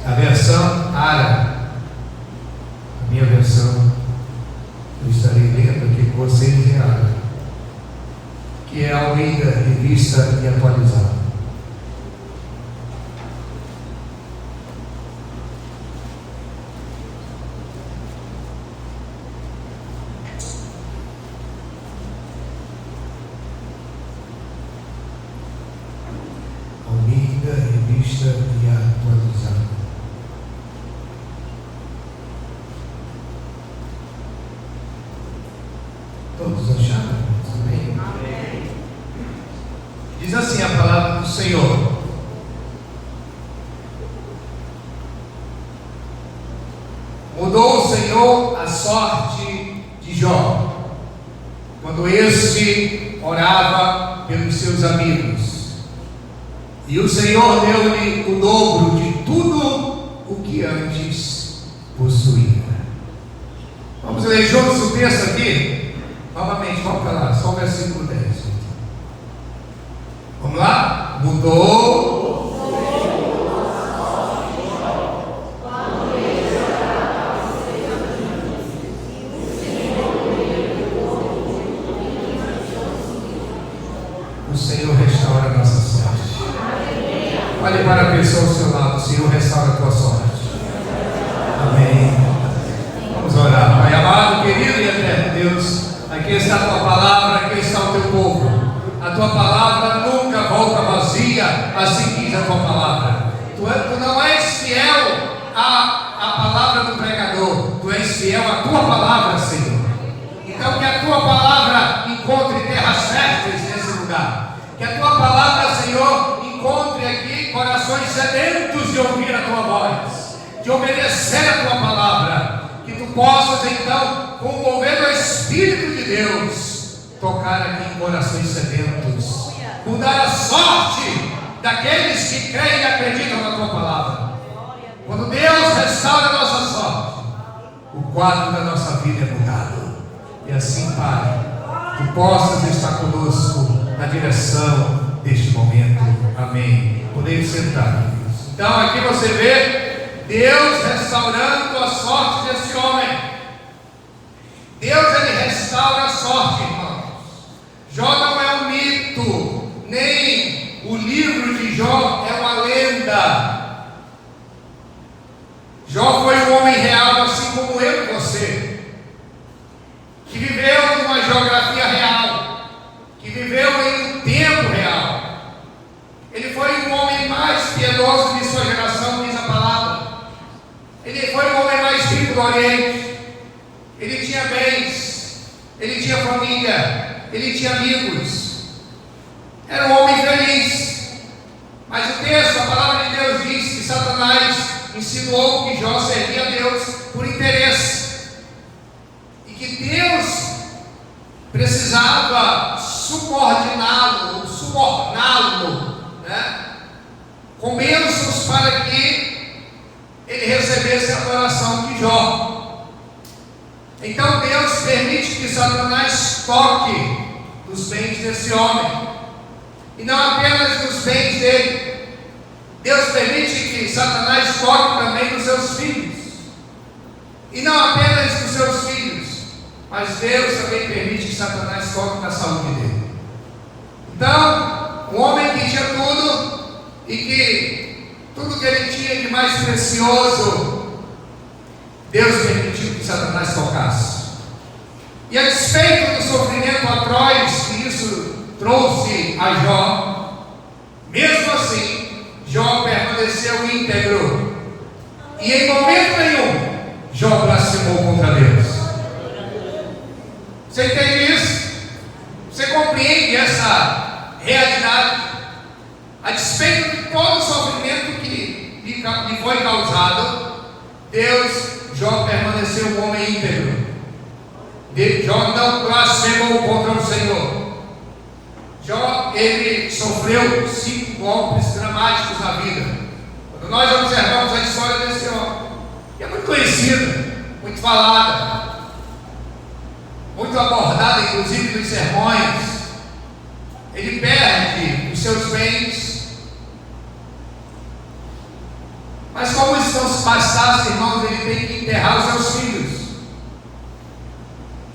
A versão árabe, a minha versão, eu estarei lendo aqui com vocês em árabe, que é a Almeida Revista e Atualizada. Almeida Revista e Atualizada. Todos acharam? Amém? Amém. Diz assim a palavra do Senhor: mudou o Senhor a sorte de Jó, quando este orava pelos seus amigos, e o Senhor deu-lhe o dobro de tudo o que antes possuía. Vamos ler juntos o texto aqui? Novamente, vamos para lá, só o versículo 10. Vamos lá? Mudou. O Senhor restaura a nossa sorte. Olhe para a pessoa ao seu lado. O Senhor restaura a tua sorte. Amém. Vamos orar. Pai amado, querido e eterno Deus, aqui está a tua palavra, aqui está o teu povo. A tua palavra nunca volta vazia, assim diz a tua palavra. Tu não és fiel à palavra do pregador, tu és fiel à tua palavra, Senhor. Então que a tua palavra encontre terras férteis nesse lugar. Que a tua palavra, Senhor, encontre aqui corações sedentos de ouvir a tua voz, de obedecer a tua palavra. Que tu possas então, com o mover do Espírito de Deus, tocar aqui em corações sedentos, mudar a sorte daqueles que creem e acreditam na tua palavra. Quando Deus restaura a nossa sorte, o quadro da nossa vida é mudado. E assim, Pai, tu possas estar conosco na direção deste momento. Amém. Podemos sentar, queridos. Então aqui você vê Deus restaurando a sorte desse homem. Deus, ele restaura a sorte, irmãos. Jó não é um mito, nem o livro de Jó é uma lenda. Jó foi um homem real, assim como eu e você, que viveu numa geografia real, que viveu em um tempo real. Ele foi o homem mais piedoso de sua geração, diz a palavra. Ele foi o homem mais rico do Oriente. Ele tinha bens, ele tinha família, ele tinha amigos. Era um homem feliz. Mas o texto, a palavra de Deus diz que Satanás insinuou que Jó servia a Deus por interesse, e que Deus precisava subordiná-lo, suborná-lo, com bênçãos para que ele recebesse a adoração de Jó. Então Deus permite que Satanás toque nos bens desse homem, e não apenas nos bens dele. Deus permite que Satanás toque também nos seus filhos, e não apenas nos seus filhos, mas Deus também permite que Satanás toque na saúde dele. Então, um homem que tinha tudo, e que tudo que ele tinha de mais precioso, Deus permitiu que Satanás tocasse. E a despeito do sofrimento atroz que isso trouxe a Jó, mesmo assim, Jó permaneceu íntegro, e em momento nenhum Jó blasfemou contra Deus. Você entende isso? Você compreende essa realidade? A despeito de todo o sofrimento que lhe foi causado, Jó permaneceu um homem íntegro. Jó não blasfemou contra o Senhor. Jó, ele sofreu 5 golpes dramáticos na vida. Quando nós observamos a história desse homem, que é muito conhecida, muito falada, muito abordada, inclusive nos sermões, ele perde os seus bens. Mas como isso não se bastasse, irmãos, ele tem que enterrar os seus filhos.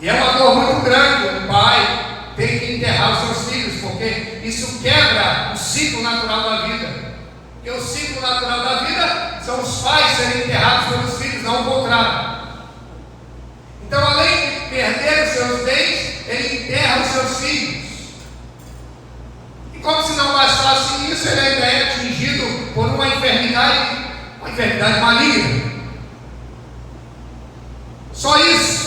E é uma dor muito grande, o pai tem que enterrar os seus filhos, porque isso quebra o ciclo natural da vida. Porque o ciclo natural da vida são os pais serem enterrados pelos filhos, não o contrário. Então, além de perder os seus bens, ele enterra os seus filhos. E como se não bastasse isso, ele ainda é atingido por uma enfermidade maligna. Só isso.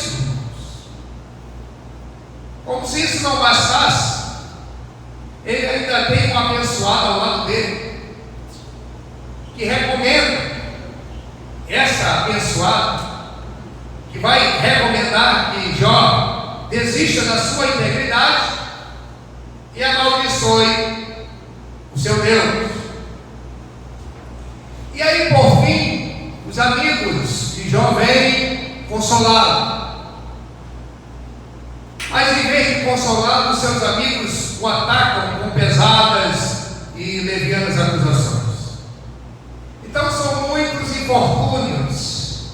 Como se isso não bastasse, ele ainda tem um abençoado ao lado dele, que recomenda, essa abençoada, que vai recomendar que Jó desista da sua integridade e amaldiçoe o seu Deus. E aí, por fim, os amigos de Jó vêm consolá-lo. Mas em vez de consolá-lo, os seus amigos o atacam com pesadas e levianas acusações. Então são muitos infortúnios.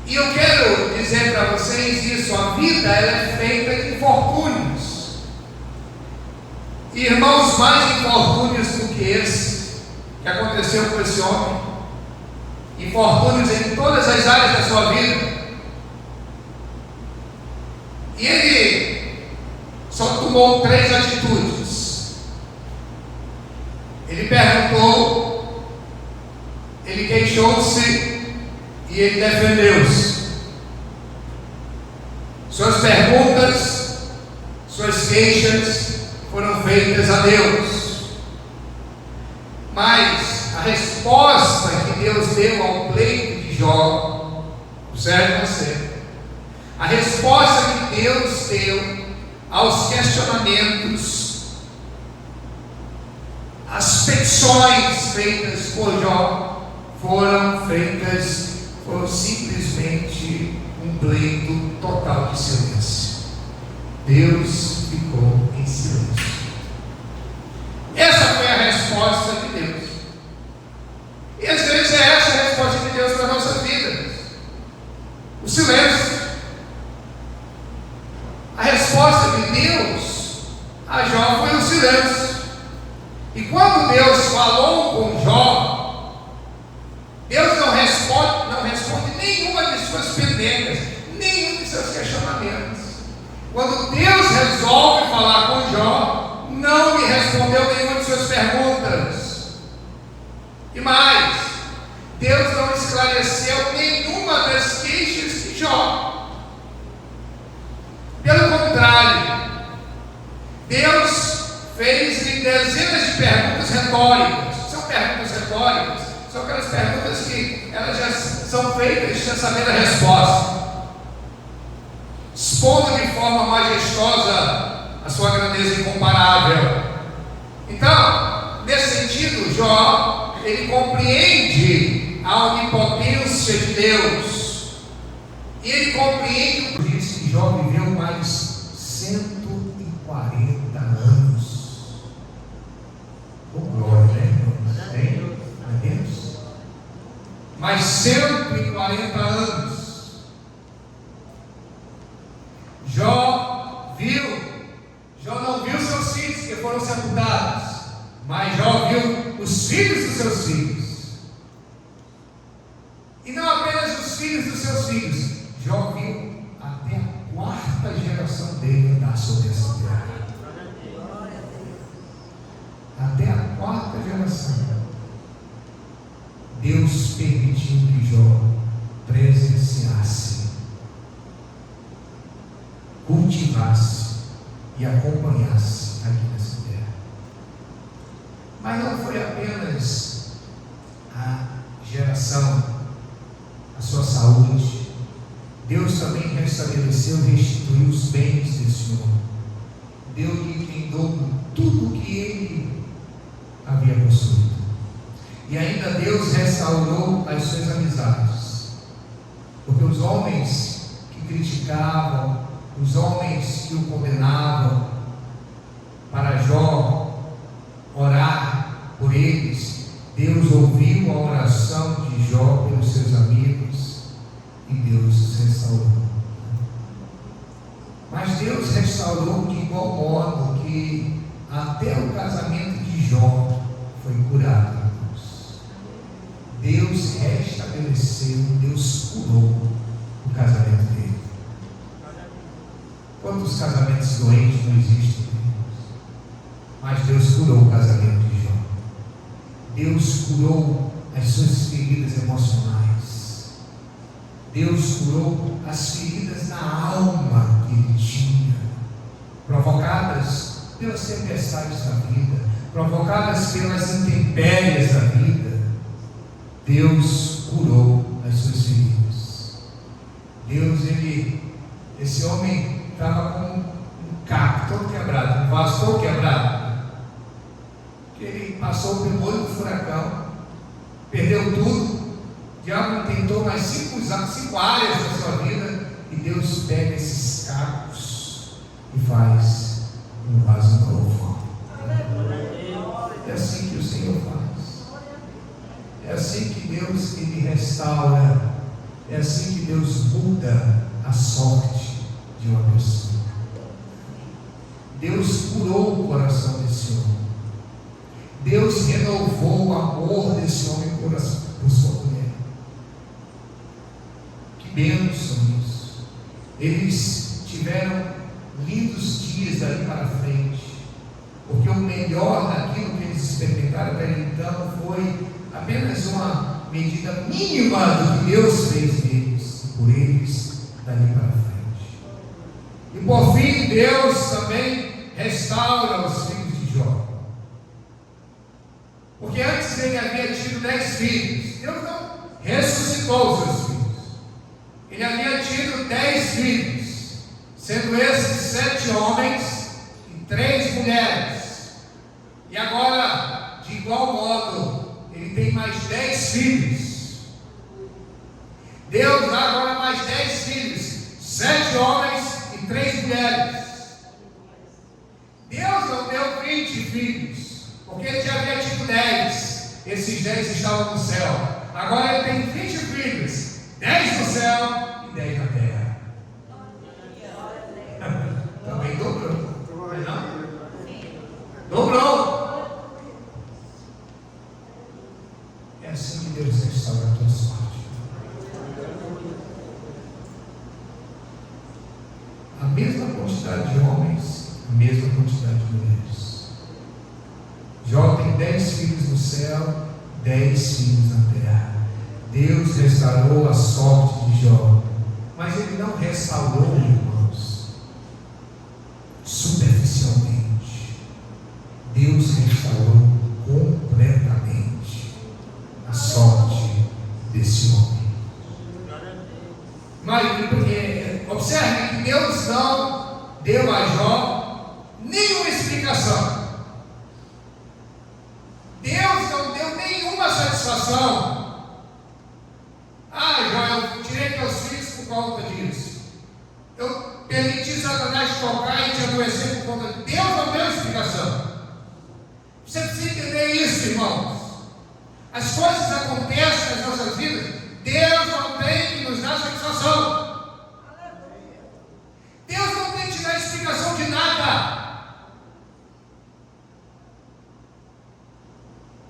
E eu quero dizer para vocês isso: a vida ela é feita de infortúnios. E, irmãos, mais infortúnios do que esse que aconteceu com esse homem, infortúnios em todas as áreas da sua vida. E ele só tomou 3 atitudes. Ele perguntou, ele queixou-se e ele defendeu-se. Suas perguntas, suas queixas foram feitas a Deus. Mas a resposta que Deus deu ao pleito de Jó, observe você, a resposta que Deus deu aos questionamentos, as petições feitas por Jó, foram simplesmente um pleito total de silêncio. Deus ficou em silêncio. Essa foi a resposta de Deus. E às vezes é essa a resposta de Deus para as nossas vidas: o silêncio. A resposta de Deus a Jó foi o silêncio. E quando Deus falou com Jó, Deus não responde nenhuma de suas pendências, nenhum de seus questionamentos. Quando Deus resolve falar com Jó, não lhe respondeu nenhuma de suas perguntas. E mais, Deus não esclareceu nenhuma das queixas de Jó. Pelo contrário, Deus fez-lhe dezenas de perguntas retóricas. São perguntas retóricas, são aquelas perguntas que elas já são feitas sem saber a resposta, expondo de forma majestosa a sua grandeza incomparável. Então, nesse sentido, Jó, ele compreende a onipotência de Deus. E ele compreende, diz que Jó viveu mais 140 anos. Oh, glória, né, irmãos? Deus? Mais 140 anos. Jó não viu seus filhos que foram sepultados, mas Jó viu os filhos dos seus filhos. E não apenas os filhos dos seus filhos, Jó viu até a 4ª geração dele andar sobre essa terra. Até a 4ª geração. Deus permitiu que Jó presenciasse, cultivasse e acompanhasse aqui nessa terra. Mas não foi apenas a geração, a sua saúde. Deus também restabeleceu e restituiu os bens desse homem. Deu-lhe em dobro tudo o que ele havia possuído. E ainda Deus restaurou as suas amizades, porque os homens que criticavam, os homens que o condenavam, para Jó orar por eles, Deus ouviu a oração de Jó pelos seus amigos e Deus os restaurou. Mas Deus restaurou de igual modo que até o casamento de Jó foi curado. Deus restabeleceu, Deus curou o casamento dele. Quantos casamentos doentes não existem? Mas Deus curou o casamento de Jó. Deus curou as suas feridas emocionais. Deus curou as feridas na alma que ele tinha, provocadas pelas tempestades da vida, provocadas pelas intempéries da vida. Deus curou as suas feridas. Deus, esse homem estava com um caco todo quebrado, um vaso todo quebrado. Ele passou pelo olho do furacão, perdeu tudo. O diabo tentou mais 5 áreas da sua vida, e Deus pega esses cacos e faz um vaso novo. É assim que o Senhor faz. É assim que Deus ele restaura. É assim que Deus muda a sorte de uma pessoa. Deus curou o coração desse homem. Deus renovou o amor desse homem por sua mulher. Que bênção isso! Eles tiveram lindos dias dali para frente, porque o melhor daquilo que eles experimentaram até então foi apenas uma medida mínima do que Deus fez neles e por eles dali para frente. E por fim, Deus também restaura os filhos de Jó. Porque antes ele havia tido 10 filhos. Deus não ressuscitou os seus filhos. Ele havia tido 10 filhos, sendo esses 7 homens e 3 mulheres. E agora, de igual modo, ele tem mais 10 filhos. Deus dá agora mais 10 filhos, 7 homens e 3 mulheres. Deus não deu 20 filhos, porque ele já havia tido 10. Esses 10 estavam no céu. Agora ele tem 20 filhos, 10 no céu e 10 na terra. Também dobrou. Não? Dobrou. É assim que Deus restaura a tua sorte. A mesma quantidade de homens, a mesma quantidade de mulheres. Jó tem 10 filhos no céu, 10 filhos na terra. Deus restaurou a sorte de Jó, mas ele não restaurou, irmãos, superficialmente. Deus restaurou completamente a sorte desse homem. Mas observe que Deus não deu a Jó nenhuma explicação. Deus não deu nenhuma satisfação. Jó, eu tirei teus filhos por conta disso. Eu permiti Satanás tocar e te adoecer por conta disso. Deus não deu explicação. Você precisa entender isso, irmãos. As coisas acontecem nas nossas vidas. Deus não tem que nos dar satisfação. Deus não tem que te dar explicação de nada.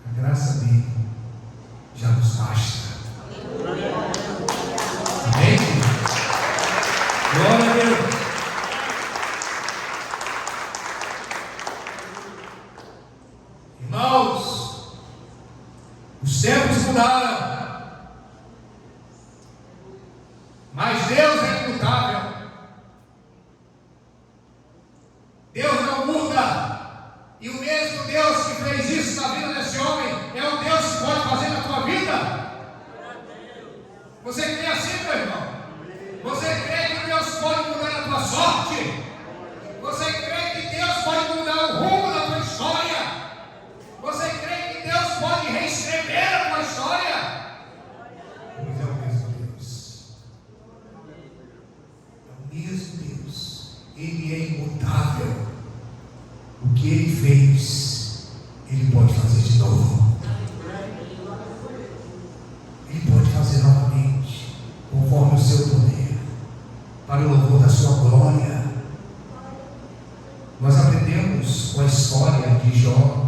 A graça dele já nos basta. Amém? Glória a Deus. Irmãos, os tempos mudaram, mas Deus é imutável. Deus não muda. E o mesmo Deus que fez isso na vida desse homem é o Deus que pode fazer na tua vida. Você crê assim, meu irmão? Você crê que Deus pode mudar a tua sorte? Você crê que Deus pode mudar o rumo da tua história? Você crê Ele é imutável. O que Ele fez, Ele pode fazer de novo. Ele pode fazer novamente, conforme o seu poder, para o louvor da sua glória. Nós aprendemos com a história de Jó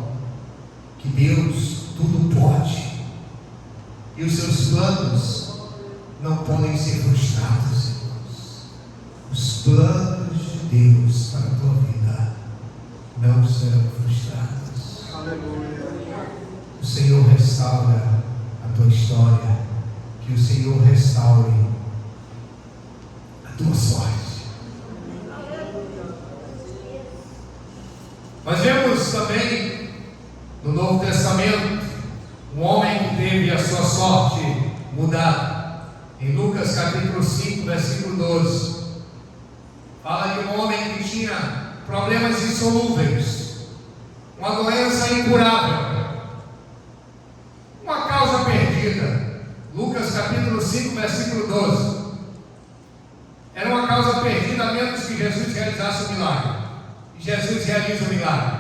que Deus tudo pode e os seus planos não podem ser frustrados, irmãos. Os planos de Deus para a tua vida não serão frustrados. Aleluia. O Senhor restaura a tua história, que o Senhor restaure a tua sorte. Nós vemos também no Novo Testamento um homem que teve a sua sorte mudada. Em Lucas capítulo 5, versículo 12, fala de um homem que tinha problemas insolúveis, uma doença incurável, uma causa perdida. Lucas capítulo 5, versículo 12. Era uma causa perdida, a menos que Jesus realizasse o milagre. E Jesus realiza o milagre.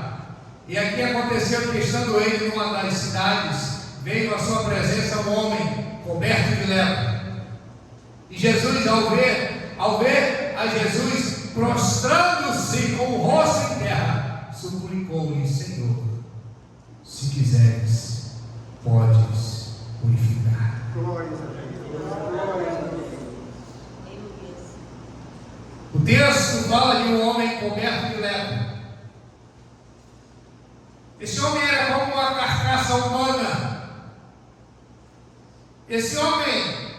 E aqui aconteceu que, estando ele numa das cidades, veio à sua presença um homem coberto de lepra. E Jesus, ao ver a Jesus prostrando-se com o rosto em terra, suplicou-lhe: Senhor, se quiseres, podes purificar. Glória a Deus. O texto fala de um homem coberto de lepra. Esse homem era como uma carcaça humana. Esse homem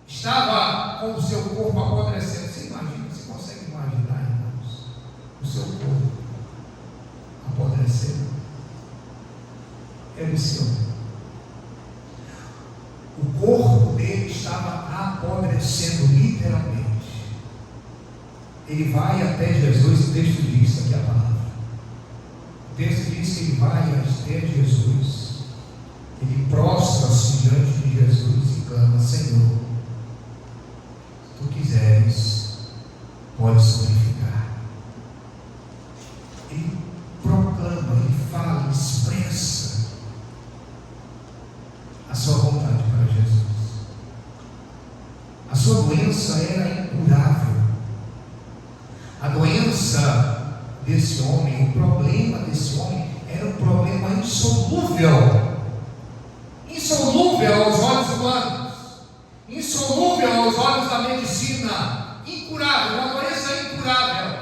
estava com o seu corpo apodrecendo. Você imagina, você consegue imaginar, irmãos, o seu corpo apodrecendo? Era esse homem. O corpo dele estava apodrecendo, literalmente. Ele vai até Jesus, o texto diz, aqui a palavra. O texto diz que ele vai até Jesus, ele prostra-se diante de Jesus e clama: Senhor, se tu quiseres, podes purificar. Ele proclama, ele fala, ele expressa a sua vontade para Jesus. A sua doença era incurável. A doença desse homem, o problema desse homem era um problema insolúvel. Insolúvel aos olhos humanos, insolúvel aos olhos da medicina, incurável, uma doença incurável.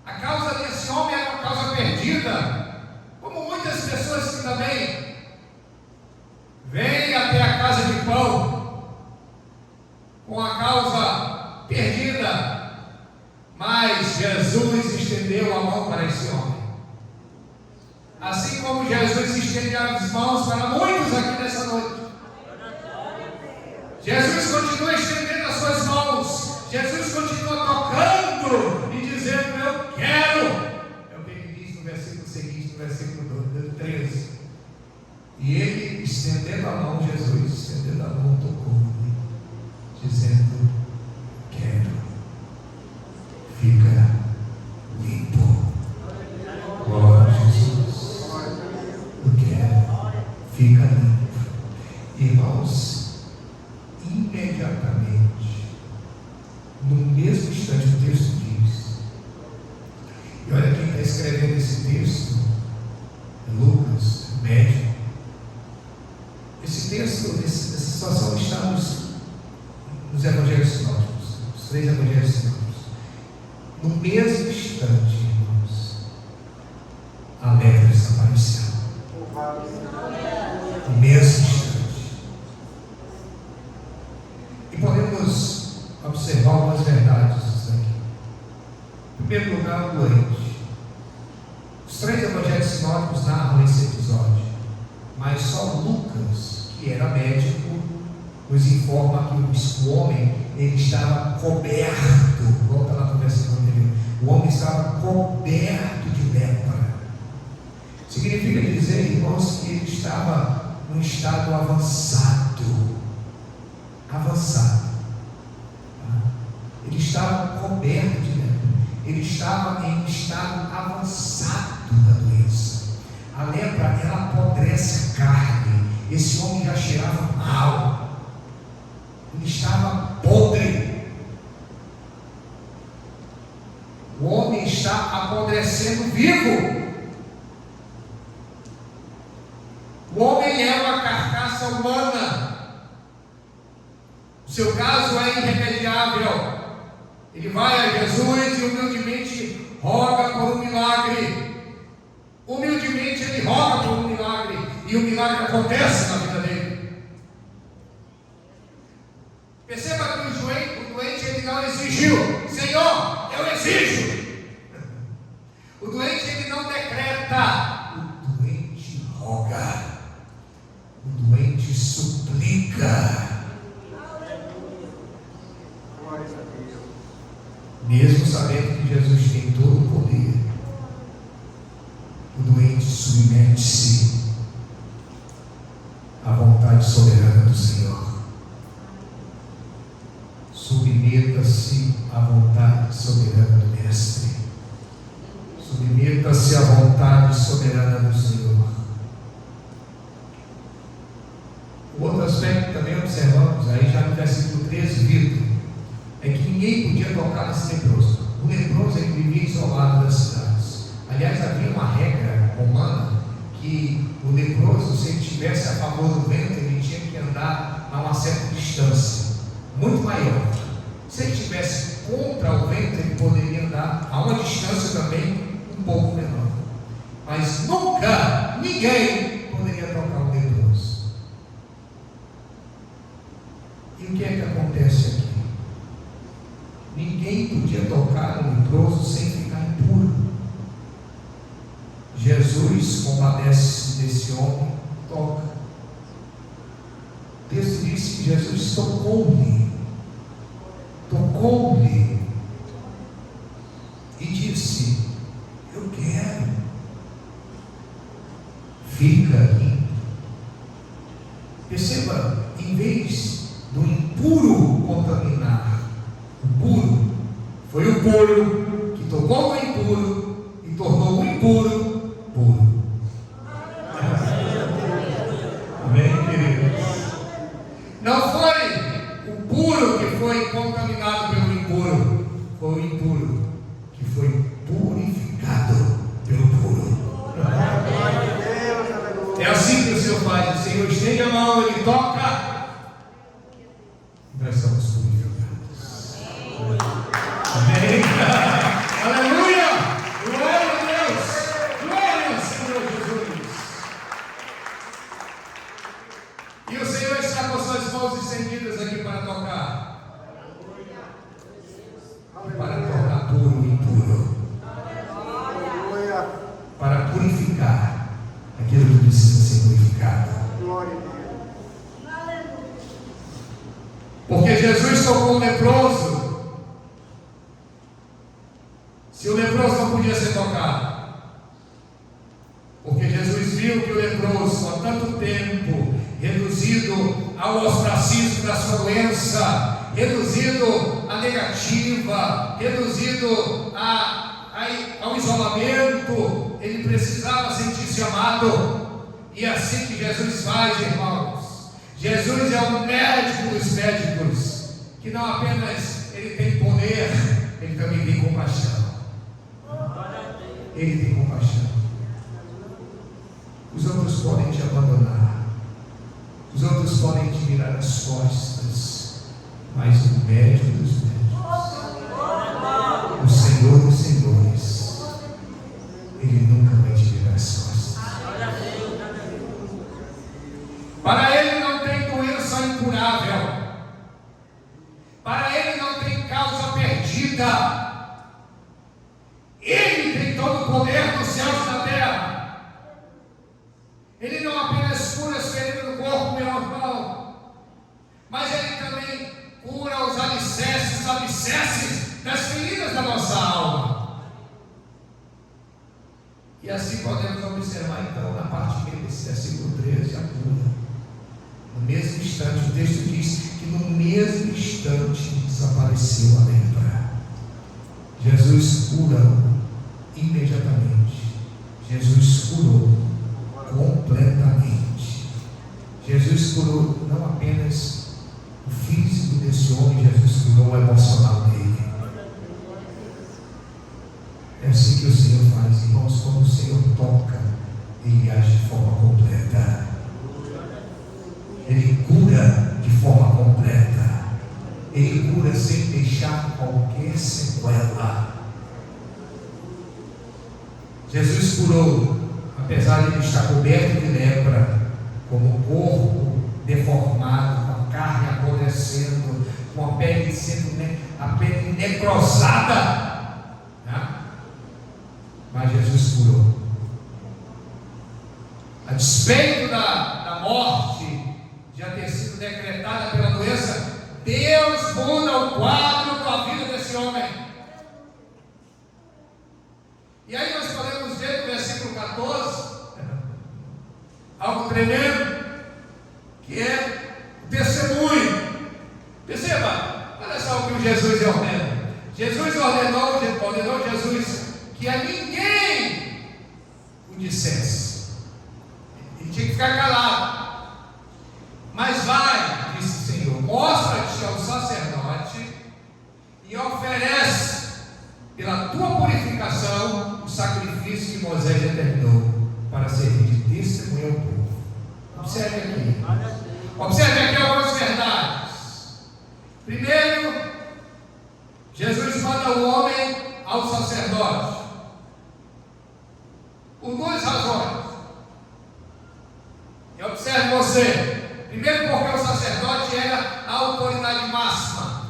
A causa desse homem era uma causa perdida, como muitas pessoas que também vêm até a casa de pão com a causa perdida. Mas Jesus estendeu a mão para esse homem. Assim como Jesus estendeu as mãos para muitos aqui nessa noite. Jesus continua estendendo as suas mãos. Jesus continua tocando e dizendo: eu quero. É o que ele diz no versículo seguinte, no versículo 13. E ele, estendendo a mão, Jesus estendendo a mão, tocou-lhe, dizendo: quero. Fica limpo. Glória a Jesus. Eu quero. Fica limpo. Irmãos, imediatamente, no mesmo instante, o texto diz, e olha quem está escrevendo esse texto, é Lucas, médico. Esse texto, essa situação está nos evangelhos sinóticos, os 3 evangelhos sinóticos. No mesmo instante, irmãos, a lepra desapareceu. No mesmo instante. E podemos observar algumas verdades aqui. Em primeiro lugar, o doente. Os 3 evangelhos sinóticos narram esse episódio, mas só Lucas, que era médico, nos informa que o homem, ele estava coberto. Volta lá para o versículo anterior. O homem estava coberto de lepra. Significa dizer, irmãos, que ele estava num estado avançado. Ele estava coberto de lepra. Ele estava em um estado avançado da doença. A lepra, ela apodrece a carne. Esse homem já cheirava mal. Ele estava podre. O homem está apodrecendo vivo. O homem é uma carcaça humana. O seu caso é irremediável. Ele vai a Jesus e humildemente roga por um milagre. Humildemente ele roga por um milagre. E o milagre acontece na vida dele. Perceba que o doente ele não exigiu: Senhor, eu exijo. O doente ele não decreta. O doente roga. O doente suplica. Mesmo sabendo que Jesus tem todo o poder, o doente submete-se à vontade soberana do Senhor. Submeta-se à vontade soberana do Mestre. Submeta-se à vontade soberana do Senhor. O outro aspecto que também observamos, aí já no versículo 13, Vitor, é que ninguém podia tocar nesse leproso. O leproso ele vivia isolado das cidades. Aliás, havia uma regra romana que o leproso, se ele estivesse a favor do vento, ele tinha que andar a uma certa distância, muito maior. Se ele estivesse contra o vento, ele poderia andar a uma distância também um pouco menor. Mas nunca ninguém poderia tocar o leproso. E o que é que acontece aqui? Ninguém podia tocar no leproso sem ficar impuro. Jesus compadece-se desse homem, toca. O texto diz que Jesus tocou-lhe e disse: eu quero, fica limpo. Perceba, em vez do impuro contaminar o puro, foi o puro que tocou o impuro e tornou o impuro puro. Amém, queridos? Não foi o puro que foi contaminado pelo impuro, foi o impuro que foi purificado pelo puro. É assim que o Senhor faz. O Senhor estende a mão, Ele toca, nós somos purificados. Amém. Aleluia! Glória a Deus! Glória ao Senhor Jesus! E o Senhor está com suas mãos estendidas aqui para tocar, para tornar puro o impuro, para purificar aquilo que precisa ser purificado. Porque Jesus tocou o leproso. Se o leproso não podia ser tocado, porque Jesus viu que o leproso, há tanto tempo, reduzido ao ostracismo da sua doença, reduzido à negativa, reduzido ao isolamento, ele precisava sentir-se amado. E é assim que Jesus faz, irmãos. Jesus é o médico dos médicos, que não apenas ele tem poder, ele também tem compaixão. Ele tem compaixão. Os outros podem te abandonar, os outros podem te virar as costas, mas o médico dos médicos, o Senhor dos senhores, Ele nunca vai te virar as costas. Para Ele não tem doença incurável, para Ele não tem causa perdida. Ele tem todo o poder dos céus e da terra. Ele não apenas cura as feridas do corpo, meu irmão, mas Ele também cura os alicerces das feridas da nossa alma. E assim podemos observar então na parte B desse versículo 13 a cura. No mesmo instante, o texto diz que no mesmo instante desapareceu a lepra. Jesus cura imediatamente. Jesus curou completamente. Jesus curou não apenas o físico desse homem, Jesus curou o emocional dele. É assim que o Senhor faz, irmãos. Quando o Senhor toca, Ele age de forma completa. Ele cura de forma completa. Ele cura sem deixar qualquer sequela. Jesus curou, apesar de ele estar coberto de lepra, como o corpo deformado, com a carne apodrecendo, com a pele sendo a pele necrosada, né? Mas Jesus curou. A despeito da morte já ter sido decretada pela doença, Deus muda o quadro da vida desse homem. E aí nós podemos ver no versículo 14 algo tremendo, que é o testemunho. Perceba, olha só o que Jesus ordena. Jesus ordenou Jesus que a ninguém o dissesse. Ele tinha que ficar calado. Mas vai, disse o Senhor, mostra-te ao sacerdote e oferece pela tua purificação o sacrifício que Moisés determinou para servir de testemunho ao povo. Observe aqui. Observe aqui algumas verdades. Primeiro, Jesus manda o homem ao sacerdote por duas razões. E observe você. Primeiro, porque o sacerdote era a autoridade máxima.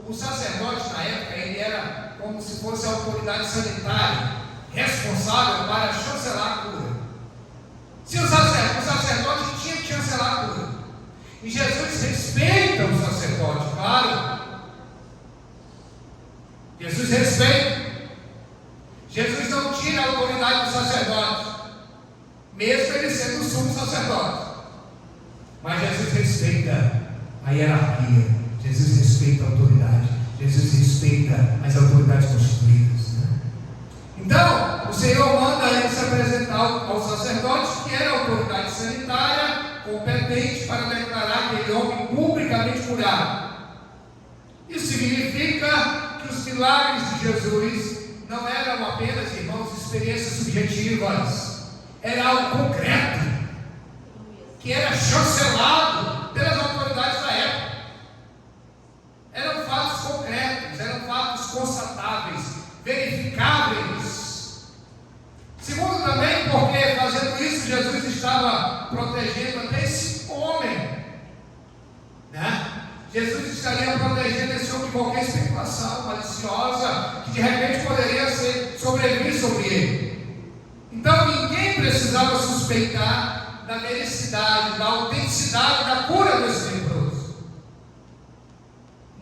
O sacerdote na época, ele era como se fosse a autoridade sanitária, responsável para chancelar a cura. Se o sacerdote tinha que chancelar a cura. E Jesus respeita o sacerdote, claro. Jesus respeita. Jesus não tira a autoridade do sacerdote, mesmo ele sendo o sumo sacerdote. Mas Jesus respeita a hierarquia. Jesus respeita a autoridade. Jesus respeita as autoridades constituídas, né? Então, o Senhor manda ele se apresentar ao sacerdote, que era a autoridade sanitária competente para declarar aquele homem publicamente curado. Isso significa que os milagres de Jesus não eram apenas, irmãos, experiências subjetivas, era algo concreto, que era chancelado pelas autoridades da época. Eram fatos concretos, eram fatos constatáveis, verificáveis. Segundo também, porque fazendo isso, Jesus estava protegendo até esse homem, né? Jesus estaria protegendo esse homem de qualquer especulação maliciosa que de repente poderia sobreviver sobre ele. Então ninguém precisava suspeitar da veracidade, da autenticidade da cura desse leproso.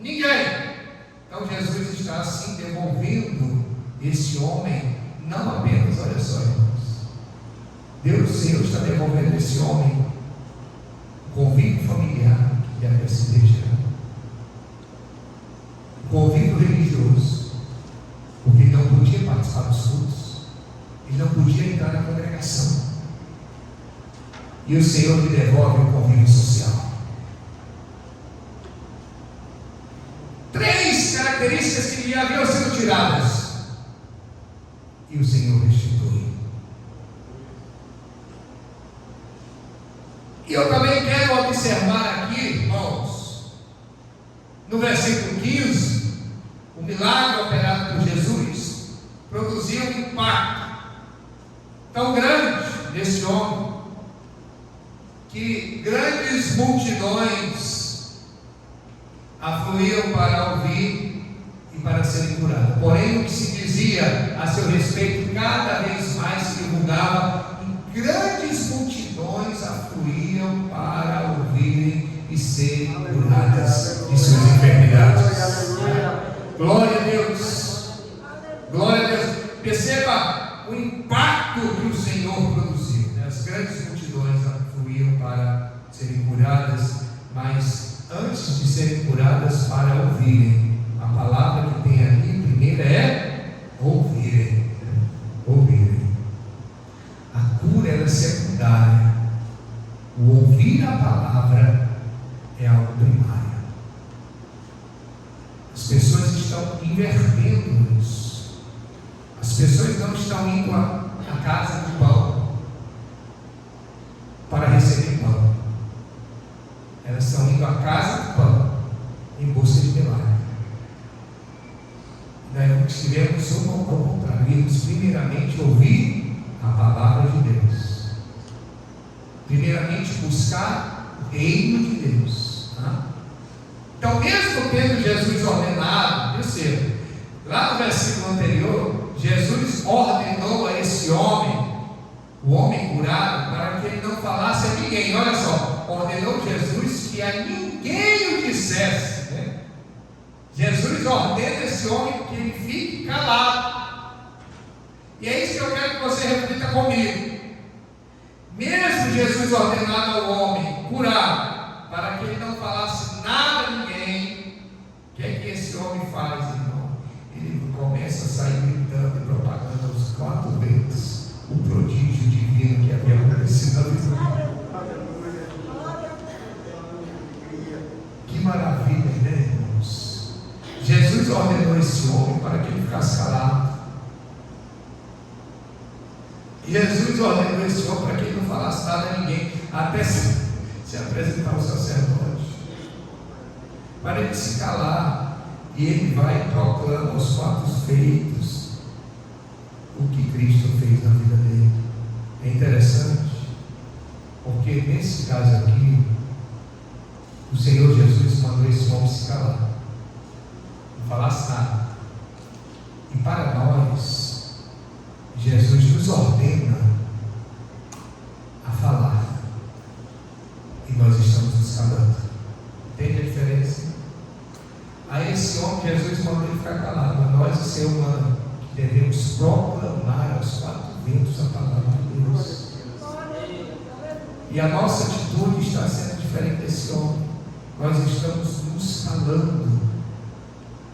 Ninguém. Então Jesus está assim devolvendo esse homem, não apenas, olha só, irmãos, Deus, o Senhor está devolvendo esse homem o convívio familiar que havia se deixado, o convívio religioso, porque ele não podia participar dos cultos, ele não podia entrar na congregação, e o Senhor lhe devolve o convívio social. Três características que lhe haviam sido tiradas, e o Senhor restitui. E eu também quero observar aqui, irmãos, no versículo 15, o milagre operado por Jesus produziu um impacto tão grande nesse homem, que grandes multidões afluíam para ouvir e para serem curados. Porém, o que se dizia a seu respeito cada vez mais se divulgava, e grandes multidões afluíam para ouvirem e serem curadas de suas enfermidades. Glória a Deus! Glória a Deus! Perceba o impacto que o Senhor produziu, né? As grandes multidões afluíam para serem curadas, mas antes de serem curadas, para ouvirem a palavra que tem ali, primeiro é As pessoas estão invertendo isso. As pessoas não estão indo à casa do pão para receber pão. Elas estão indo à casa do pão em busca de milagre. Daí tivemos ao contrário, irmos primeiramente ouvir a palavra de Deus. Primeiramente buscar o reino de Deus. Tá? Então, mesmo tendo Jesus ordenado, terceiro, lá no versículo anterior, Jesus ordenou a esse homem, o homem curado, para que ele não falasse a ninguém. Olha só, ordenou Jesus que a ninguém o dissesse. Né? Jesus ordena esse homem que ele fique calado. E é isso que eu quero que você reflita comigo. Mesmo Jesus ordenado ao homem curado, para que ele não falasse nada a ninguém, o que é que esse homem faz, irmão? Ele começa a sair gritando e propagando aos quatro ventos o prodígio divino que havia acontecido na vida dele. Que maravilha, né, irmãos? Jesus ordenou esse homem para que ele ficasse calado. Jesus ordenou esse homem para que ele não falasse nada a ninguém, até se apresentar ao sacerdote, para ele se calar. E ele vai e proclama aos quatro feitos o que Cristo fez na vida dele. É interessante, porque nesse caso aqui, o Senhor Jesus mandou esse homem se calar, não falasse nada. E para nós, Jesus nos ordena a falar, e nós estamos nos calando. Entende a diferença? A esse homem, Jesus mandou ele ficar calado. A nós, o ser humano, que devemos proclamar aos quatro ventos a palavra de Deus. E a nossa atitude está sendo diferente desse homem. Nós estamos nos calando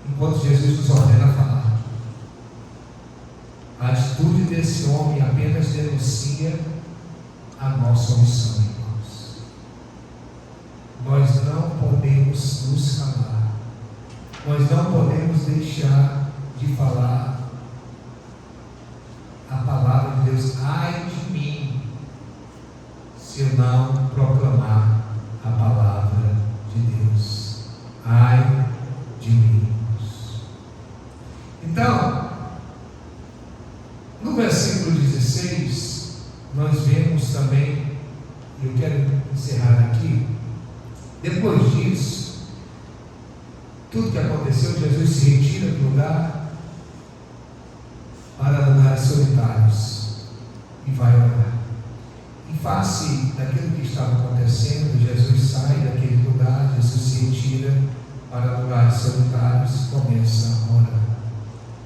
enquanto Jesus nos ordena a falar. A atitude desse homem apenas denuncia a nossa omissão, irmãos. Nós não podemos nos calar. Nós não podemos deixar de falar a palavra de Deus. Ai de mim, se eu não proclamar a palavra de Deus. Ai de mim. Então, no versículo 16, nós vemos também, e eu quero encerrar aqui, depois disso, tudo que aconteceu, Jesus se retira do lugar para lugares solitários e vai orar. Em face daquilo que estava acontecendo, Jesus sai daquele lugar, Jesus se retira para lugares solitários e começa a orar.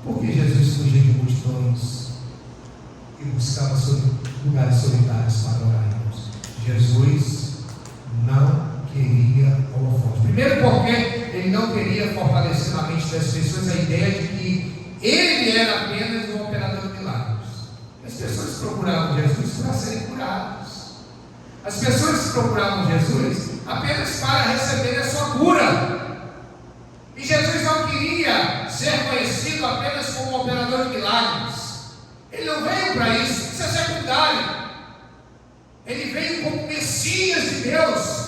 Por que Jesus fugia de multidões e buscava lugares solitários para orar? Jesus não queria holofote. Primeiro porque ele não queria fortalecer na mente das pessoas a ideia de que ele era apenas um operador de milagres. As pessoas procuravam Jesus para serem curadas. As pessoas procuravam Jesus apenas para receber a sua cura. E Jesus não queria ser conhecido apenas como um operador de milagres. Ele não veio para isso, isso é secundário. Ele veio como Messias de Deus.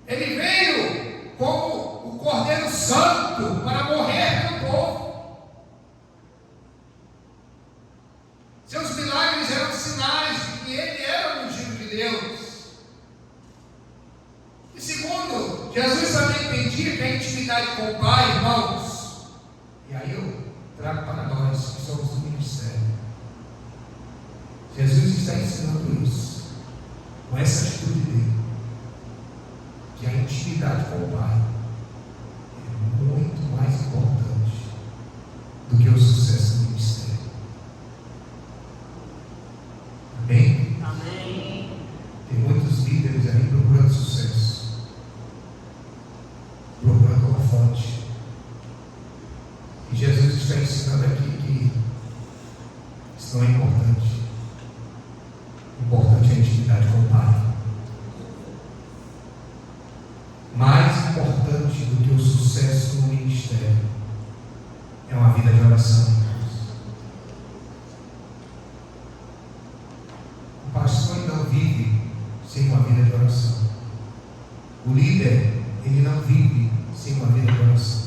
Ele veio como o Cordeiro Santo para morrer pelo povo. Seus milagres eram sinais de que ele era o ungido de Deus. E segundo, Jesus também entendia que a intimidade com o Pai, irmãos, e aí eu trago para nós que somos do ministério, Jesus está ensinando isso, com essa atitude dele, que a intimidade com o Pai é muito mais importante do que o sucesso do ministério. Amém? Amém. Tem muitos líderes aí procurando sucesso, procurando uma fonte. E Jesus está ensinando aqui que isso não é importante. Importante é a intimidade com o Pai. Mais importante do que o sucesso ministério é uma vida de oração. O pastor não vive sem uma vida de oração. O líder, ele não vive sem uma vida de oração.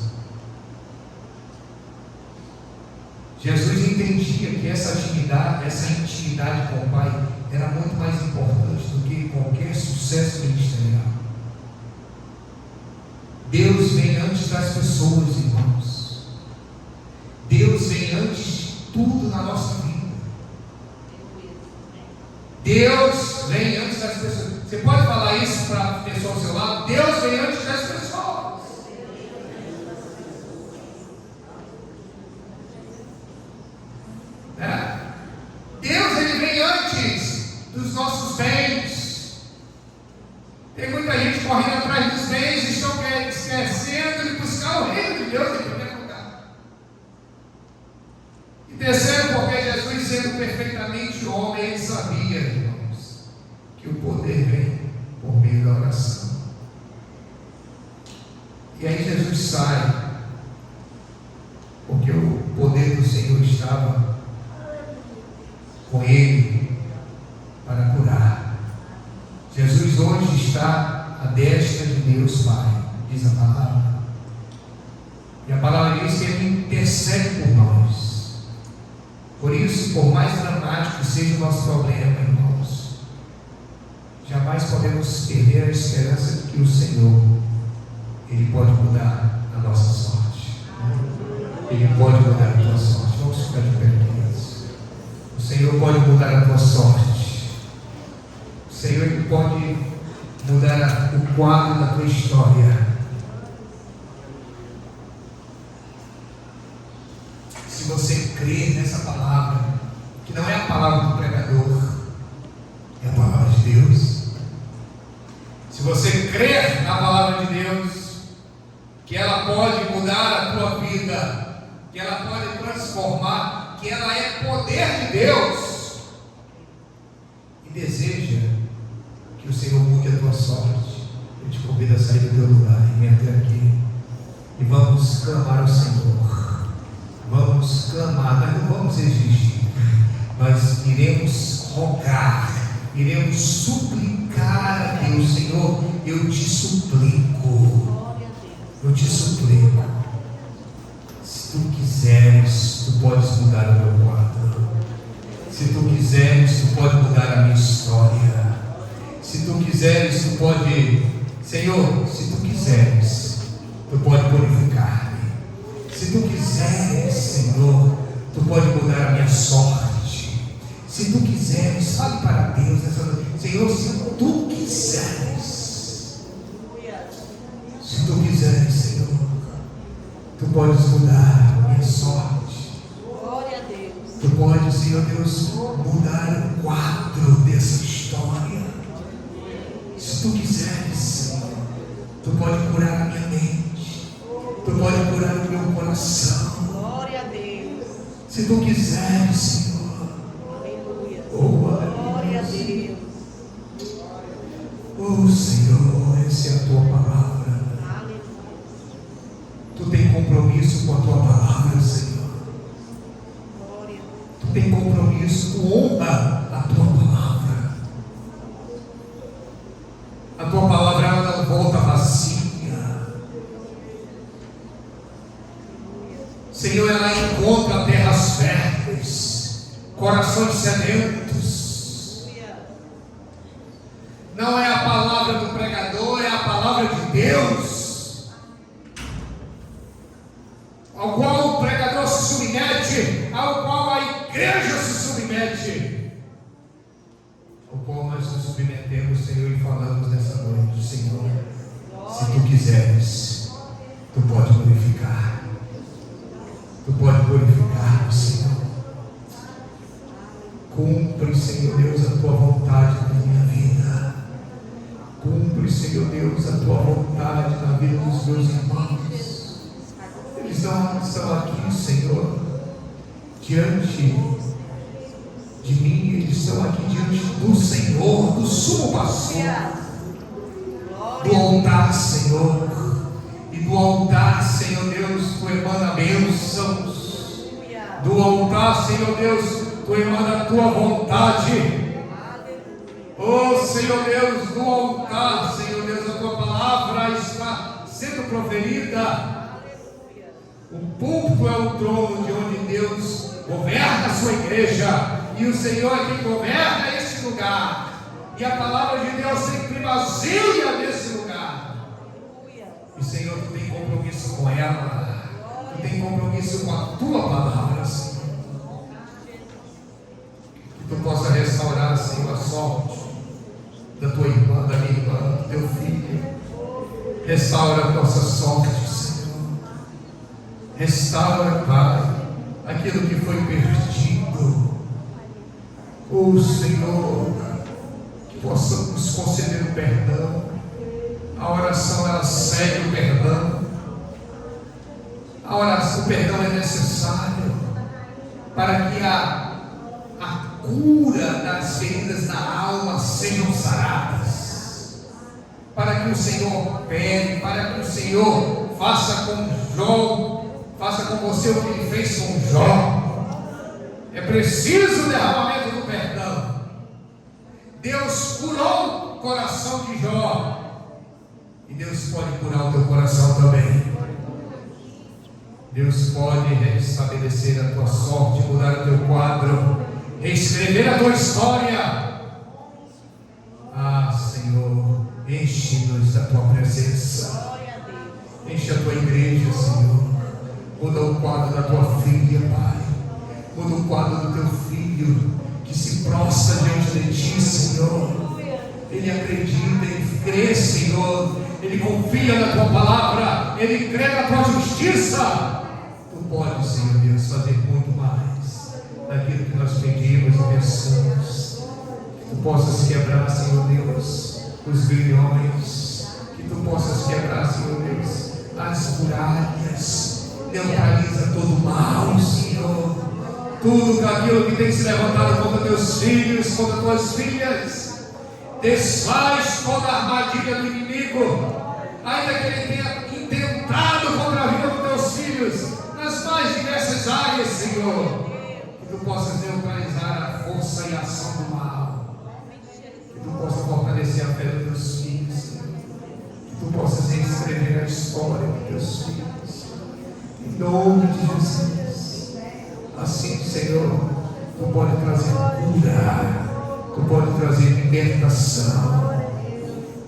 Jesus entendia que essa intimidade com o Pai era muito mais importante do que qualquer sucesso ministerial. Deus vem antes das pessoas, irmãos. Deus vem antes de tudo na nossa vida. Deus vem antes das pessoas. Você pode falar isso para a pessoa ao seu lado? Deus vem antes das pessoas. Deus, ele vem antes dos nossos bens. Tem muita gente correndo atrás dos bens e estão esquecendo de buscar o reino de Deus em primeiro lugar. E terceiro, porque Jesus, sendo perfeitamente homem, ele sabia, irmãos, que o poder vem por meio da oração. E aí Jesus sai, porque o poder do Senhor estava com ele para curar. Jesus hoje está à destra de Deus Pai, diz a palavra. E a palavra diz que ele intercede por nós. Por isso, por mais dramático seja o nosso problema, irmãos, jamais podemos perder a esperança de que o Senhor, ele pode mudar a nossa sorte. Ele pode mudar a tua sorte. Vamos ficar de pé, queridos. O Senhor pode mudar a tua sorte. O Senhor, ele pode mudar o quadro da tua história. Se você crê nessa palavra, que não é a palavra do pregador, é a palavra de Deus. Se você crer na palavra de Deus, que ela pode mudar a tua vida, que ela pode transformar, que ela é poder de Deus, e deseja que o Senhor mude a tua sorte, eu te convido a sair do teu lugar e vir até aqui, e vamos clamar ao Senhor. Vamos clamar, mas não vamos exigir, nós iremos rogar, iremos suplicar a Deus. Senhor, eu te suplico, se tu quiseres, tu podes mudar o meu quadro. Se tu quiseres, tu pode mudar a minha história. Se tu quiseres, tu pode, Senhor, se tu quiseres, tu pode purificar-me. Se tu quiseres, Senhor, tu pode mudar a minha sorte. Se tu quiseres, fale para Deus nessa noite. Senhor, se tu quiseres, Senhor, tu podes mudar a minha sorte. Glória a Deus. Tu podes, Senhor Deus, mudar o quadro dessa história. Se tu quiseres, Senhor, tu pode curar a minha mente. Tu pode curar o meu coração. Glória a Deus. Se tu quiseres, Senhor. Aleluia. Oh, aleluia. Glória a Deus. Oh, Senhor, essa é a tua palavra. Aleluia. Tu tem compromisso com a tua palavra, Senhor. Glória. Tu tem compromisso, tu honra a tua palavra. A tua palavra ela não volta vazia. Senhor, ela encontra terras férteis, corações sedentos. Não é a palavra do pregador, é a palavra de Deus, ao qual o pregador se submete, ao qual a igreja se submete, ao qual nós nos submetemos, Senhor, e falamos nessa noite. Senhor, se tu quiseres, tu pode glorificar. Tu pode glorificar, Senhor. Cumpre, Senhor Deus, a tua vontade na minha vida. Cumpre, Senhor Deus, a tua vontade na vida dos meus irmãos. Eles não estão aqui, Senhor, diante de mim, eles estão aqui diante do Senhor, do sumo pastor, do altar, Senhor. E do do altar, Senhor Deus, Tu emana bênçãos. Do altar, Senhor Deus, Tu emana a Tua vontade. Oh, Senhor Deus, do altar, Senhor Deus, a Tua palavra está sendo proferida. O púlpito é o trono de onde Deus governa a sua igreja, e o Senhor é quem governa esse lugar, e a palavra de Deus tem primazia nesse lugar. E Senhor, Tu tem compromisso com ela, Tu tem compromisso com a Tua palavra, Senhor. Que Tu possa restaurar, Senhor, a sorte da Tua irmã, da minha irmã, do Teu filho. Restaura a nossa sorte, Senhor. Restaura, Pai, aquilo que foi perdido. Oh, Senhor, que possa nos conceder o perdão. A oração, ela segue o perdão. O perdão é necessário para que a cura das feridas na alma sejam saradas, para que o Senhor opere, para que o Senhor faça com Jó, faça com você o que Ele fez com Jó. É preciso o derramamento do perdão. Deus curou o coração de Jó, e Deus pode curar o teu coração também. Deus pode restabelecer a tua sorte, mudar o teu quadro, reescrever a tua história. Ah, Senhor, enche-nos da tua presença. Enche a tua igreja, Senhor. Muda o quadro da tua filha, Pai. Muda o quadro do teu filho, que se prostra diante de ti, Senhor. Ele acredita, ele crê, Senhor. Ele confia na tua palavra, ele crê na tua justiça. Tu podes, Senhor Deus, fazer muito mais daquilo que nós pedimos e pensamos. Que tu possas quebrar, Senhor Deus, os grilhões. Que tu possas quebrar, Senhor Deus, as muralhas. Neutraliza todo o mal, Senhor. Tudo aquilo que tem se levantado contra teus filhos, contra tuas filhas. Desfaz toda a armadilha do inimigo, ainda que ele tenha intentado contra a vida dos teus filhos, nas mais diversas áreas, Senhor. Que tu possas neutralizar a força e a ação do mal. Que tu possas fortalecer a fé dos teus filhos, Senhor. Que tu possas reescrever a história dos teus filhos. Em nome de Jesus. Assim, Senhor, tu pode trazer cura. Tu pode trazer libertação.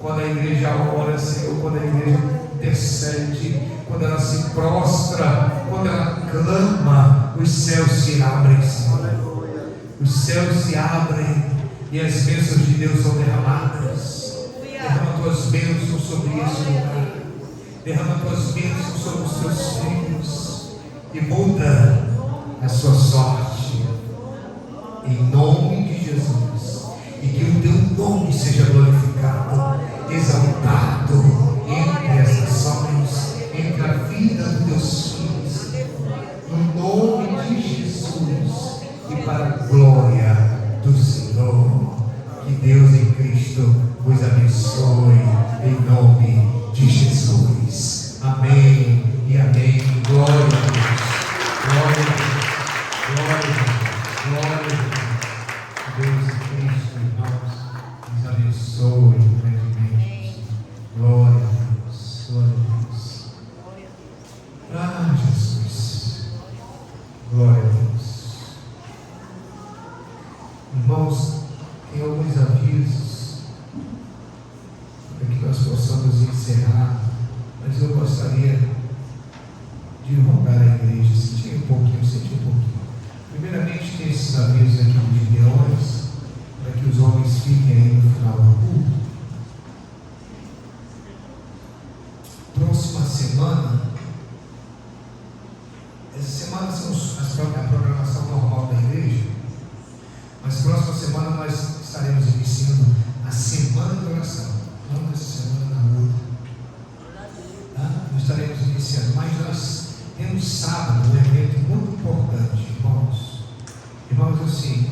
Quando a igreja ora, Senhor, quando a igreja intercede, quando ela se prostra, quando ela clama, os céus se abrem, Senhor. Os céus se abrem e as bênçãos de Deus são derramadas. Derrama tuas bênçãos sobre esse lugar. Derrama tuas bênçãos sobre os teus filhos e muda a sua sorte. Em nome de Jesus. E que o teu nome seja glorificado, exaltado entre as nações, entre a vida dos teus filhos, no nome de Jesus e para a glória do Senhor. Que Deus em Cristo vos abençoe, em nome de Jesus. Amém e amém. Glória a Deus. Glória a Deus. Glória a Deus. Glória a Deus. Deus em Cristo, irmãos, nos abençoe grandemente. Glória a Deus, glória a Deus. Ah, Jesus, glória a Deus. Irmãos, tem alguns avisos para que nós possamos encerrar, mas eu gostaria de rogar a igreja, sentir um pouquinho. Primeiramente, tem esses avisos aqui de Gideões, para que os homens fiquem aí no final do culto. Próxima semana, essa semana são a programação normal da igreja, mas próxima semana nós estaremos iniciando a semana de oração, não nessa semana, na outra. Nós estaremos iniciando, mas nós temos sábado um evento muito importante, irmãos. Irmãos, assim,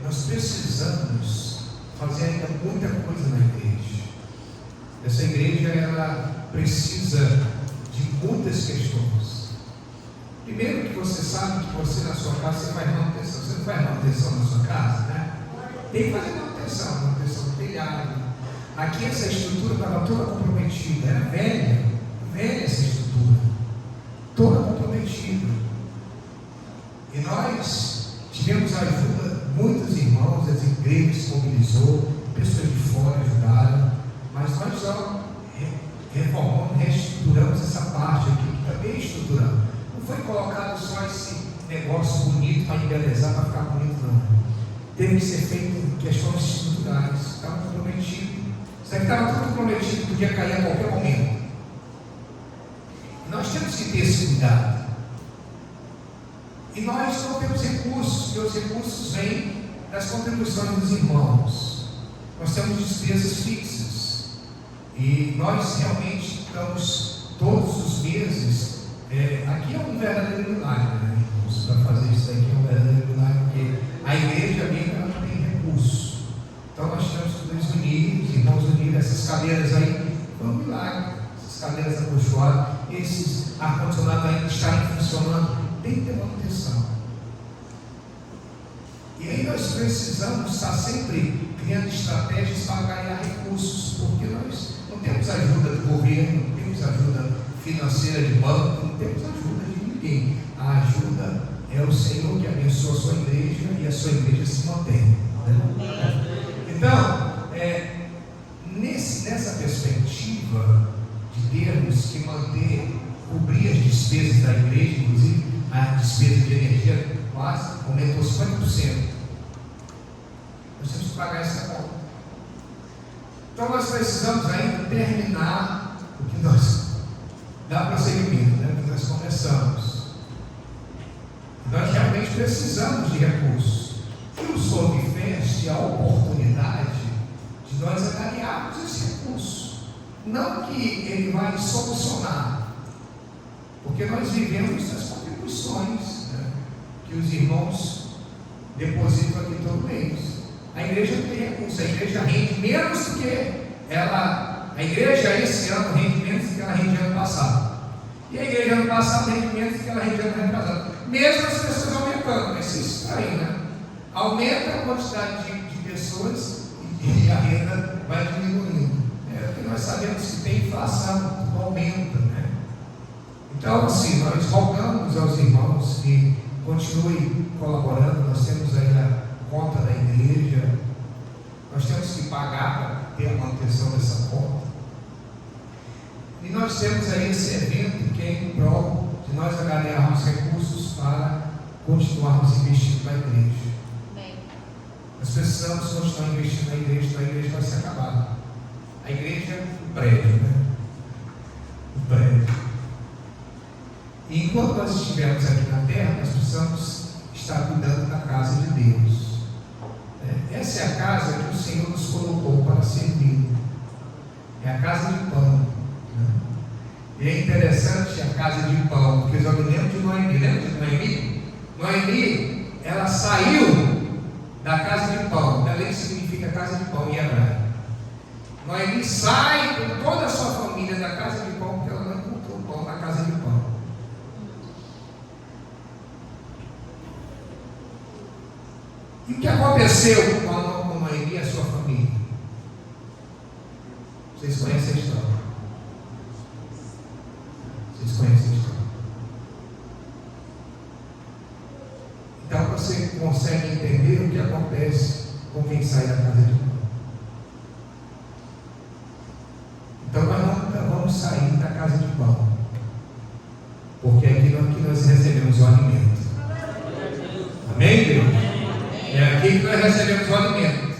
nós precisamos fazer ainda muita coisa na igreja. Essa igreja, ela precisa muitas questões. Primeiro que você sabe que você na sua casa você faz manutenção. Você não faz manutenção na sua casa, né? Tem que fazer manutenção do telhado. Aqui essa estrutura estava toda comprometida, era velha essa estrutura, toda comprometida. E nós tivemos a ajuda, muitos irmãos, as igrejas se mobilizou, pessoas de fora ajudaram, mas nós só reformamos, reestruturamos essa parte aqui, que também estruturamos. Não foi colocado só esse negócio bonito para embelezar, para ficar bonito, não. Teve que ser feito questões estruturais, estava comprometido. Isso aqui estava tudo comprometido, podia cair a qualquer momento. Nós temos que ter esse cuidado. E nós não temos recursos, porque os recursos vêm das contribuições dos irmãos. Nós temos despesas fixas. E nós realmente estamos todos os meses. Aqui é um verdadeiro milagre, né, irmãos? Para fazer isso aqui é um verdadeiro milagre, porque a igreja mesmo ela não tem recursos. Então nós temos que nos unir, os irmãos unir essas cadeiras aí. Foi um milagre. Essas cadeiras acolchoadas, esses ar-condicionados ainda estarem funcionando. Tem que ter manutenção. E aí nós precisamos estar sempre criando estratégias para ganhar recursos, porque nós não temos ajuda do governo, não temos ajuda financeira de banco, não temos ajuda de ninguém. A ajuda é o Senhor que abençoa a sua igreja e a sua igreja se mantém. Então, nessa perspectiva de termos que manter, cobrir as despesas da igreja, inclusive a despesa de energia quase aumentou 50%. Nós temos que pagar essa conta. Então nós precisamos ainda terminar o que nós dá prosseguimento, né? O que nós começamos. Nós realmente precisamos de recursos. E o Sobfest é a oportunidade de nós avaliarmos esse recurso. Não que ele vai solucionar, porque nós vivemos as contribuições, né, que os irmãos depositam aqui todo mês. A igreja não tem recurso, a igreja rende menos do que ela. A igreja esse ano rende menos do que ela rendia ano passado. E a igreja ano passado rende menos do que ela rendia ano passado. Mesmo as pessoas aumentando, mas isso é estranho, né? Aumenta a quantidade de pessoas e a renda vai diminuindo. Porque nós sabemos que tem inflação, tudo aumenta, né? Então, assim, nós rogamos aos irmãos que continuem colaborando. Nós temos aí a conta da igreja, nós temos que pagar para ter a manutenção dessa conta. E nós temos aí esse evento que é em prol de nós angariarmos recursos para continuarmos investindo na igreja. Nós precisamos continuar investindo na igreja, senão a igreja vai se acabar. A igreja é o prédio, né? O prédio. E enquanto nós estivermos aqui na terra, nós precisamos estar cuidando da casa de Deus. Essa é a casa que o Senhor nos colocou para servir. É a casa de pão, né? E é interessante a casa de pão, porque eu me lembro de Noemi. Lembra de Noemi? Noemi, ela saiu da casa de pão. Belém significa casa de pão em hebraico. Noemi sai com toda a sua família da casa de pão, porque ela não encontrou pão na casa de pão. E o que aconteceu com Noemi e a sua família? Vocês conhecem a história? Vocês conhecem a história? Então você consegue entender o que acontece com quem sai da casa de pão. Então nós nunca vamos sair da casa de pão, porque aqui nós recebemos o alimento. Amém, Deus? É aqui que nós recebemos o alimento.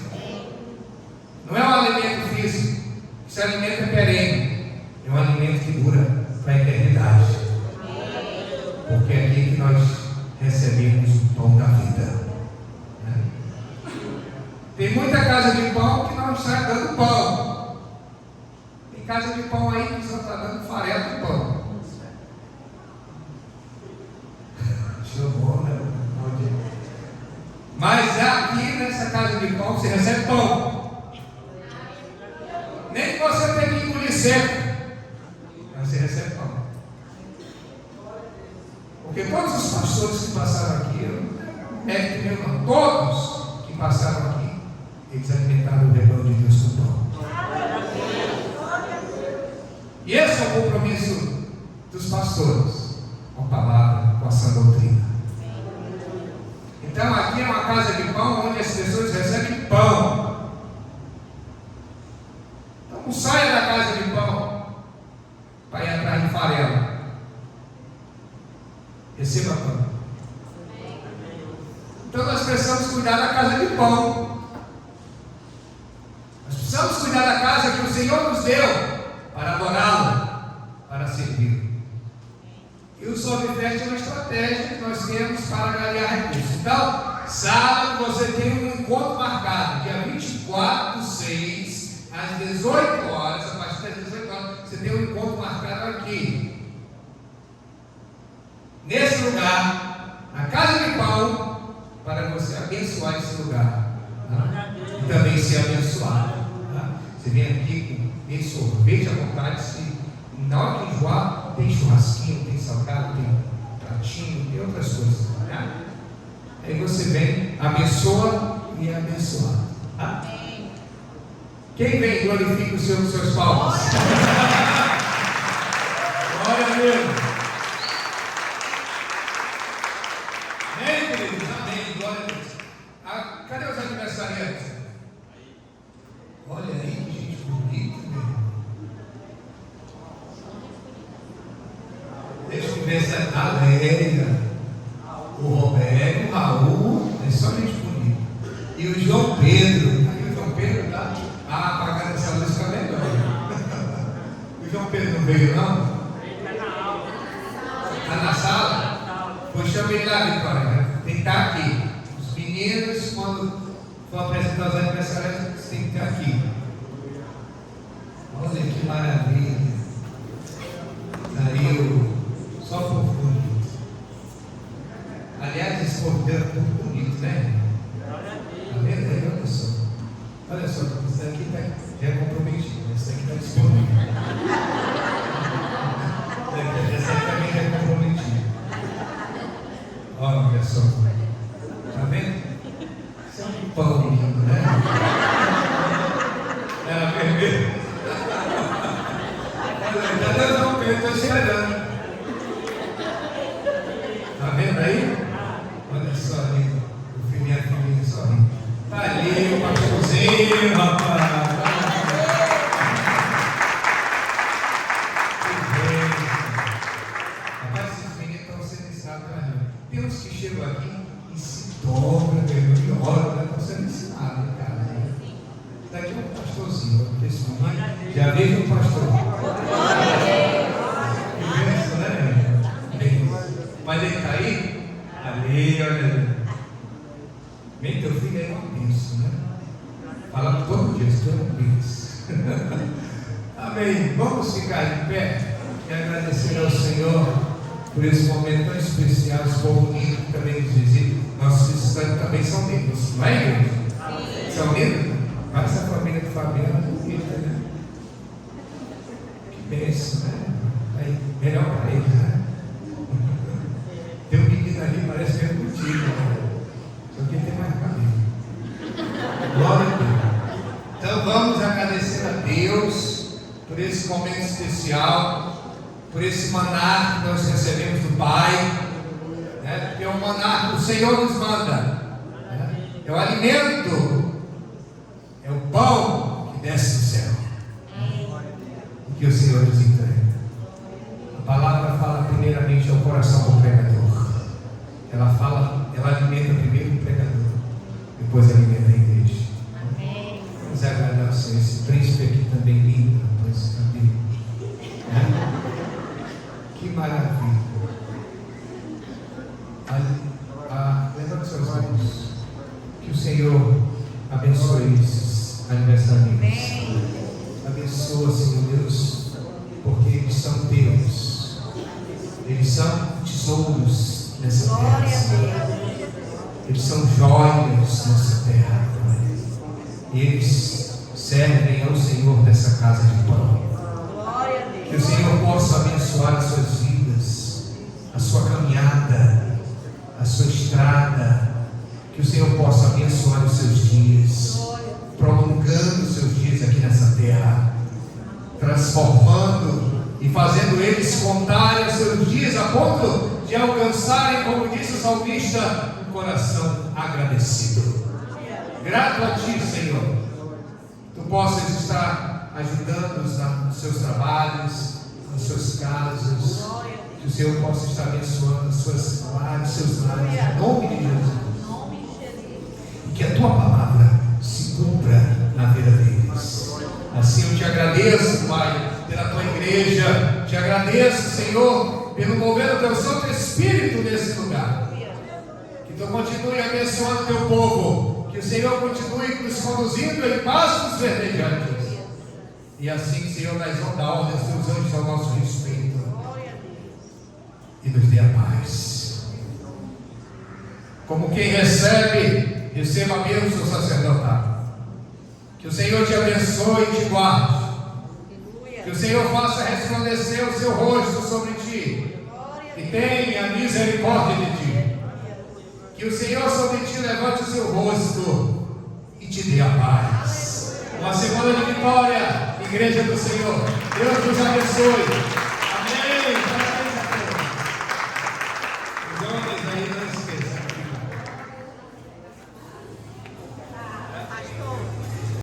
Não é um alimento físico. Esse alimento é perene. É um alimento que dura para a eternidade. Porque é aqui que nós recebemos o pão da vida. Tem muita casa de pão que não está dando pão. Tem casa de pão aí que só está dando farelo de pão. Chamou, né? Mas aqui nessa casa de pão você recebe pão. Nem que você tenha que engolir seco, mas você recebe pão. Porque todos os pastores que passaram aqui, todos que passaram aqui, eles alimentaram o rebanho de Deus com pão. E esse é o compromisso dos pastores com a palavra, com a sã doutrina. Então aqui é uma casa de pão onde as pessoas recebem pão. Então não saia da casa de pão para ir atrás de farelo. Receba pão. Então nós precisamos cuidar da casa de pão. Nós precisamos cuidar da casa que o Senhor nos deu para adorá-lo, para servir. E o Solvifest é uma estratégia que nós temos para ganhar recursos. Então, sábado você tem um encontro marcado, dia 24/6, às 18 horas, a partir das 18 horas, você tem um encontro marcado aqui. Nesse lugar, na casa de pão, para você abençoar esse lugar. Tá? E também ser abençoado. Tá? Você vem aqui, tem sorvete à vontade, na hora que enjoar, tem churrasquinho, tem salgado, tem pratinho, tem outras coisas. Tá? Aí você vem, abençoa e é abençoado. Tá? Quem vem, glorifica o Senhor com seus palmas. Glória a Deus. Amém, queridos? Amém. Glória a Deus. Cadê os aniversariantes? Olha aí, que gente bonita, meu irmão. Deixa eu ver se é a Lélia, o Roberto, o Raul, é só gente bonita. E o João Pedro. Aí o João Pedro está apagando essa luz, fica melhor. O João Pedro não veio, não? Está na sala? Pois chama ele lá, Vitória. Tem que estar aqui. Os meninos, quando for apresentar os aniversariantes, tem que estar aqui. Olha que maravilha. Daí só profundo. Aliás, esse cordeiro é muito bonito, né? Está vendo aí? Olha só. Olha só, isso daqui já é comprometido. Esse daqui está disponível. Esse aqui também já é comprometido. Olha só. Está vendo? Isso é um pão lindo, né? Era vermelho. Eu estou esperando. Está vendo aí? Olha só ali. O filhinho e a filhinha sorrindo. Está ali o pastorzinho, rapaz. Rapaz, esses meninos estão sendo ensinados. Tem uns que chegam aqui e se dobram, e oram, né? Estão sendo ensinados, cara. Daqui é um pastorzinho. Esse menino, já vejo um pastor. Mas ele está aí? Ali, olha ali. Bem, teu filho é uma bênção, né? Falando todo dia, estou uma bênção. Amém. Vamos ficar de pé e agradecer ao Senhor por esse momento tão especial. Esse povo lindo que também nos visita. Nossos visitantes também são lindos, não é, igreja? São lindos? Mas essa família de Fabiana é bonita, né? Que bênção, né? Aí, melhor para eles, né? Tem um menino ali, parece que é contigo, né? Só que tem mais cabelo. Glória a Deus. Então vamos agradecer a Deus por esse momento especial, por esse maná que nós recebemos do Pai, né? Porque é um maná que o Senhor nos manda, né? É o alimento, é o pão que desce do céu, e que o Senhor nos entrega. A palavra fala primeiramente ao coração do pregador. Ela alimenta primeiro o pregador, depois alimenta a igreja. Amém. Vamos agradar ao Senhor. Esse príncipe aqui também lindo, rapaz, cabelo. Que maravilha. Levanta seus olhos. Que o Senhor abençoe esses aniversariantes. Abençoa, Senhor Deus, porque eles são teus. Eles são tesouros nessa terra. Eles são joias nessa terra. E eles servem ao Senhor dessa casa de pão. Que o Senhor possa abençoar as suas vidas, a sua caminhada, seus dias, prolongando os seus dias aqui nessa terra, transformando e fazendo eles contarem os seus dias a ponto de alcançarem, como disse o salmista, um coração agradecido. Grato a Ti, Senhor, Tu possas estar ajudando-os nos seus trabalhos, nos seus casos, que o Senhor possa estar abençoando os seus lares, em nome de Jesus, e que a Tua palavra se cumpra na vida deles. Assim eu te agradeço, Pai, pela Tua igreja, te agradeço, Senhor, pelo mover do Teu Santo Espírito nesse lugar. Que Tu continue abençoando o Teu povo, que o Senhor continue nos conduzindo em passos verdejantes. E assim, Senhor, nós vamos dar ordem aos Teus anjos ao nosso respeito. E nos dê a paz. Como quem recebe, receba a bênção sacerdotal. Que o Senhor te abençoe e te guarde. Que o Senhor faça resplandecer o seu rosto sobre ti e tenha misericórdia de ti. Que o Senhor sobre ti levante o seu rosto e te dê a paz. Uma semana de vitória, Igreja do Senhor. Deus nos abençoe.